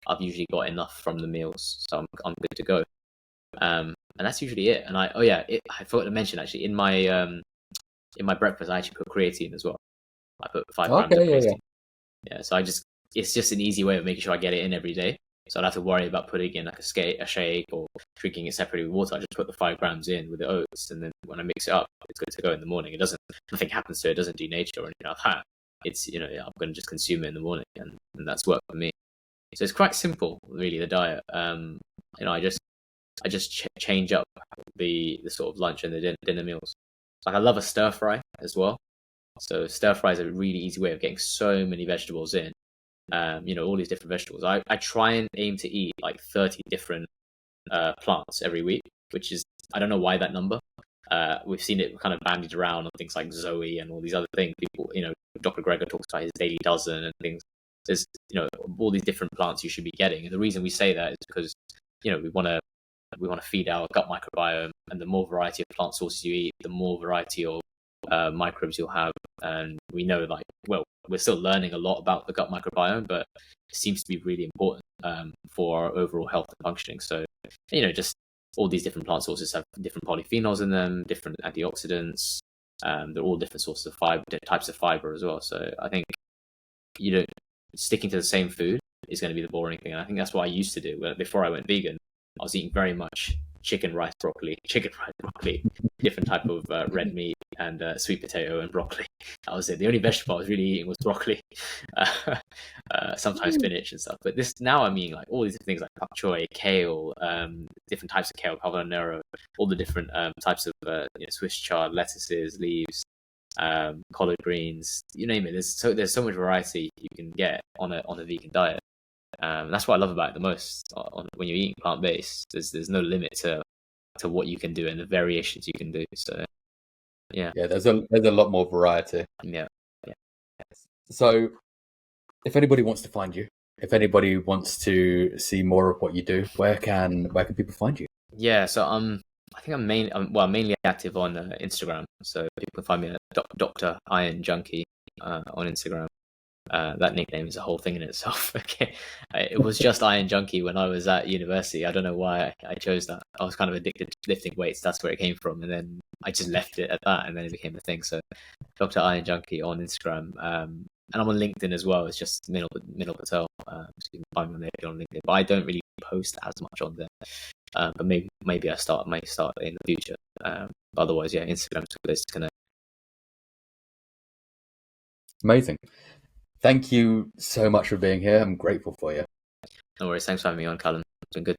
I've usually got enough from the meals, so I'm good to go. And that's usually it. And I forgot to mention actually in my breakfast I actually put creatine as well. I put 5 grams of creatine. Yeah, so it's just an easy way of making sure I get it in every day. So I don't have to worry about putting in like a shake or drinking it separately with water. I just put the 5 grams in with the oats, and then when I mix it up, it's good to go in the morning. Nothing happens to it. It doesn't denature or anything like that. It's, I'm going to just consume it in the morning, and that's worked for me. So it's quite simple, really, the diet. I just change up the sort of lunch and the dinner meals. Like I love a stir fry as well. So stir fry is a really easy way of getting so many vegetables in. All these different vegetables. I try and aim to eat like 30 different plants every week, which is, I don't know why that number. We've seen it kind of bandied around on things like Zoe and all these other things. People, Dr. Gregor talks about his daily dozen and things. There's, all these different plants you should be getting. And the reason we say that is because, we want to feed our gut microbiome, and the more variety of plant sources you eat, the more variety of microbes you'll have. And we know, we're still learning a lot about the gut microbiome, but it seems to be really important for our overall health and functioning. So, just all these different plant sources have different polyphenols in them, different antioxidants. They're all different sources of fiber, types of fiber as well. So I think, sticking to the same food is going to be the boring thing. And I think that's what I used to do. Before I went vegan, I was eating very much chicken, rice, broccoli, different type of red meat, and sweet potato and broccoli. That was it. The only vegetable I was really eating was broccoli, sometimes spinach and stuff. But now I'm eating like all these things like pak choy, kale, different types of kale, carbonara, all the different types of Swiss chard, lettuces, leaves, collard greens, you name it. There's so much variety you can get on a vegan diet. That's what I love about it the most. When you're eating plant-based, there's no limit to what you can do and the variations you can do. So yeah, there's a lot more variety. Yeah. So if anybody wants to find you, if anybody wants to see more of what you do, where can people find you? Yeah, so I think I'm mainly active on Instagram. So people can find me at Dr. Iron Junkie on Instagram. That nickname is a whole thing in itself. Okay, it was just Iron Junkie when I was at university. I don't know why I chose that. I was kind of addicted to lifting weights. That's where it came from, and then I just left it at that, and then it became a thing. So, Dr. Iron Junkie on Instagram, and I'm on LinkedIn as well. It's just Minil Patel. So you can find me on there on LinkedIn, but I don't really post as much on there. But maybe I might start in the future. Otherwise, yeah, Instagram's a place to connect. Amazing. Thank you so much for being here. I'm grateful for you. No worries. Thanks for having me on, Callum. It's been good.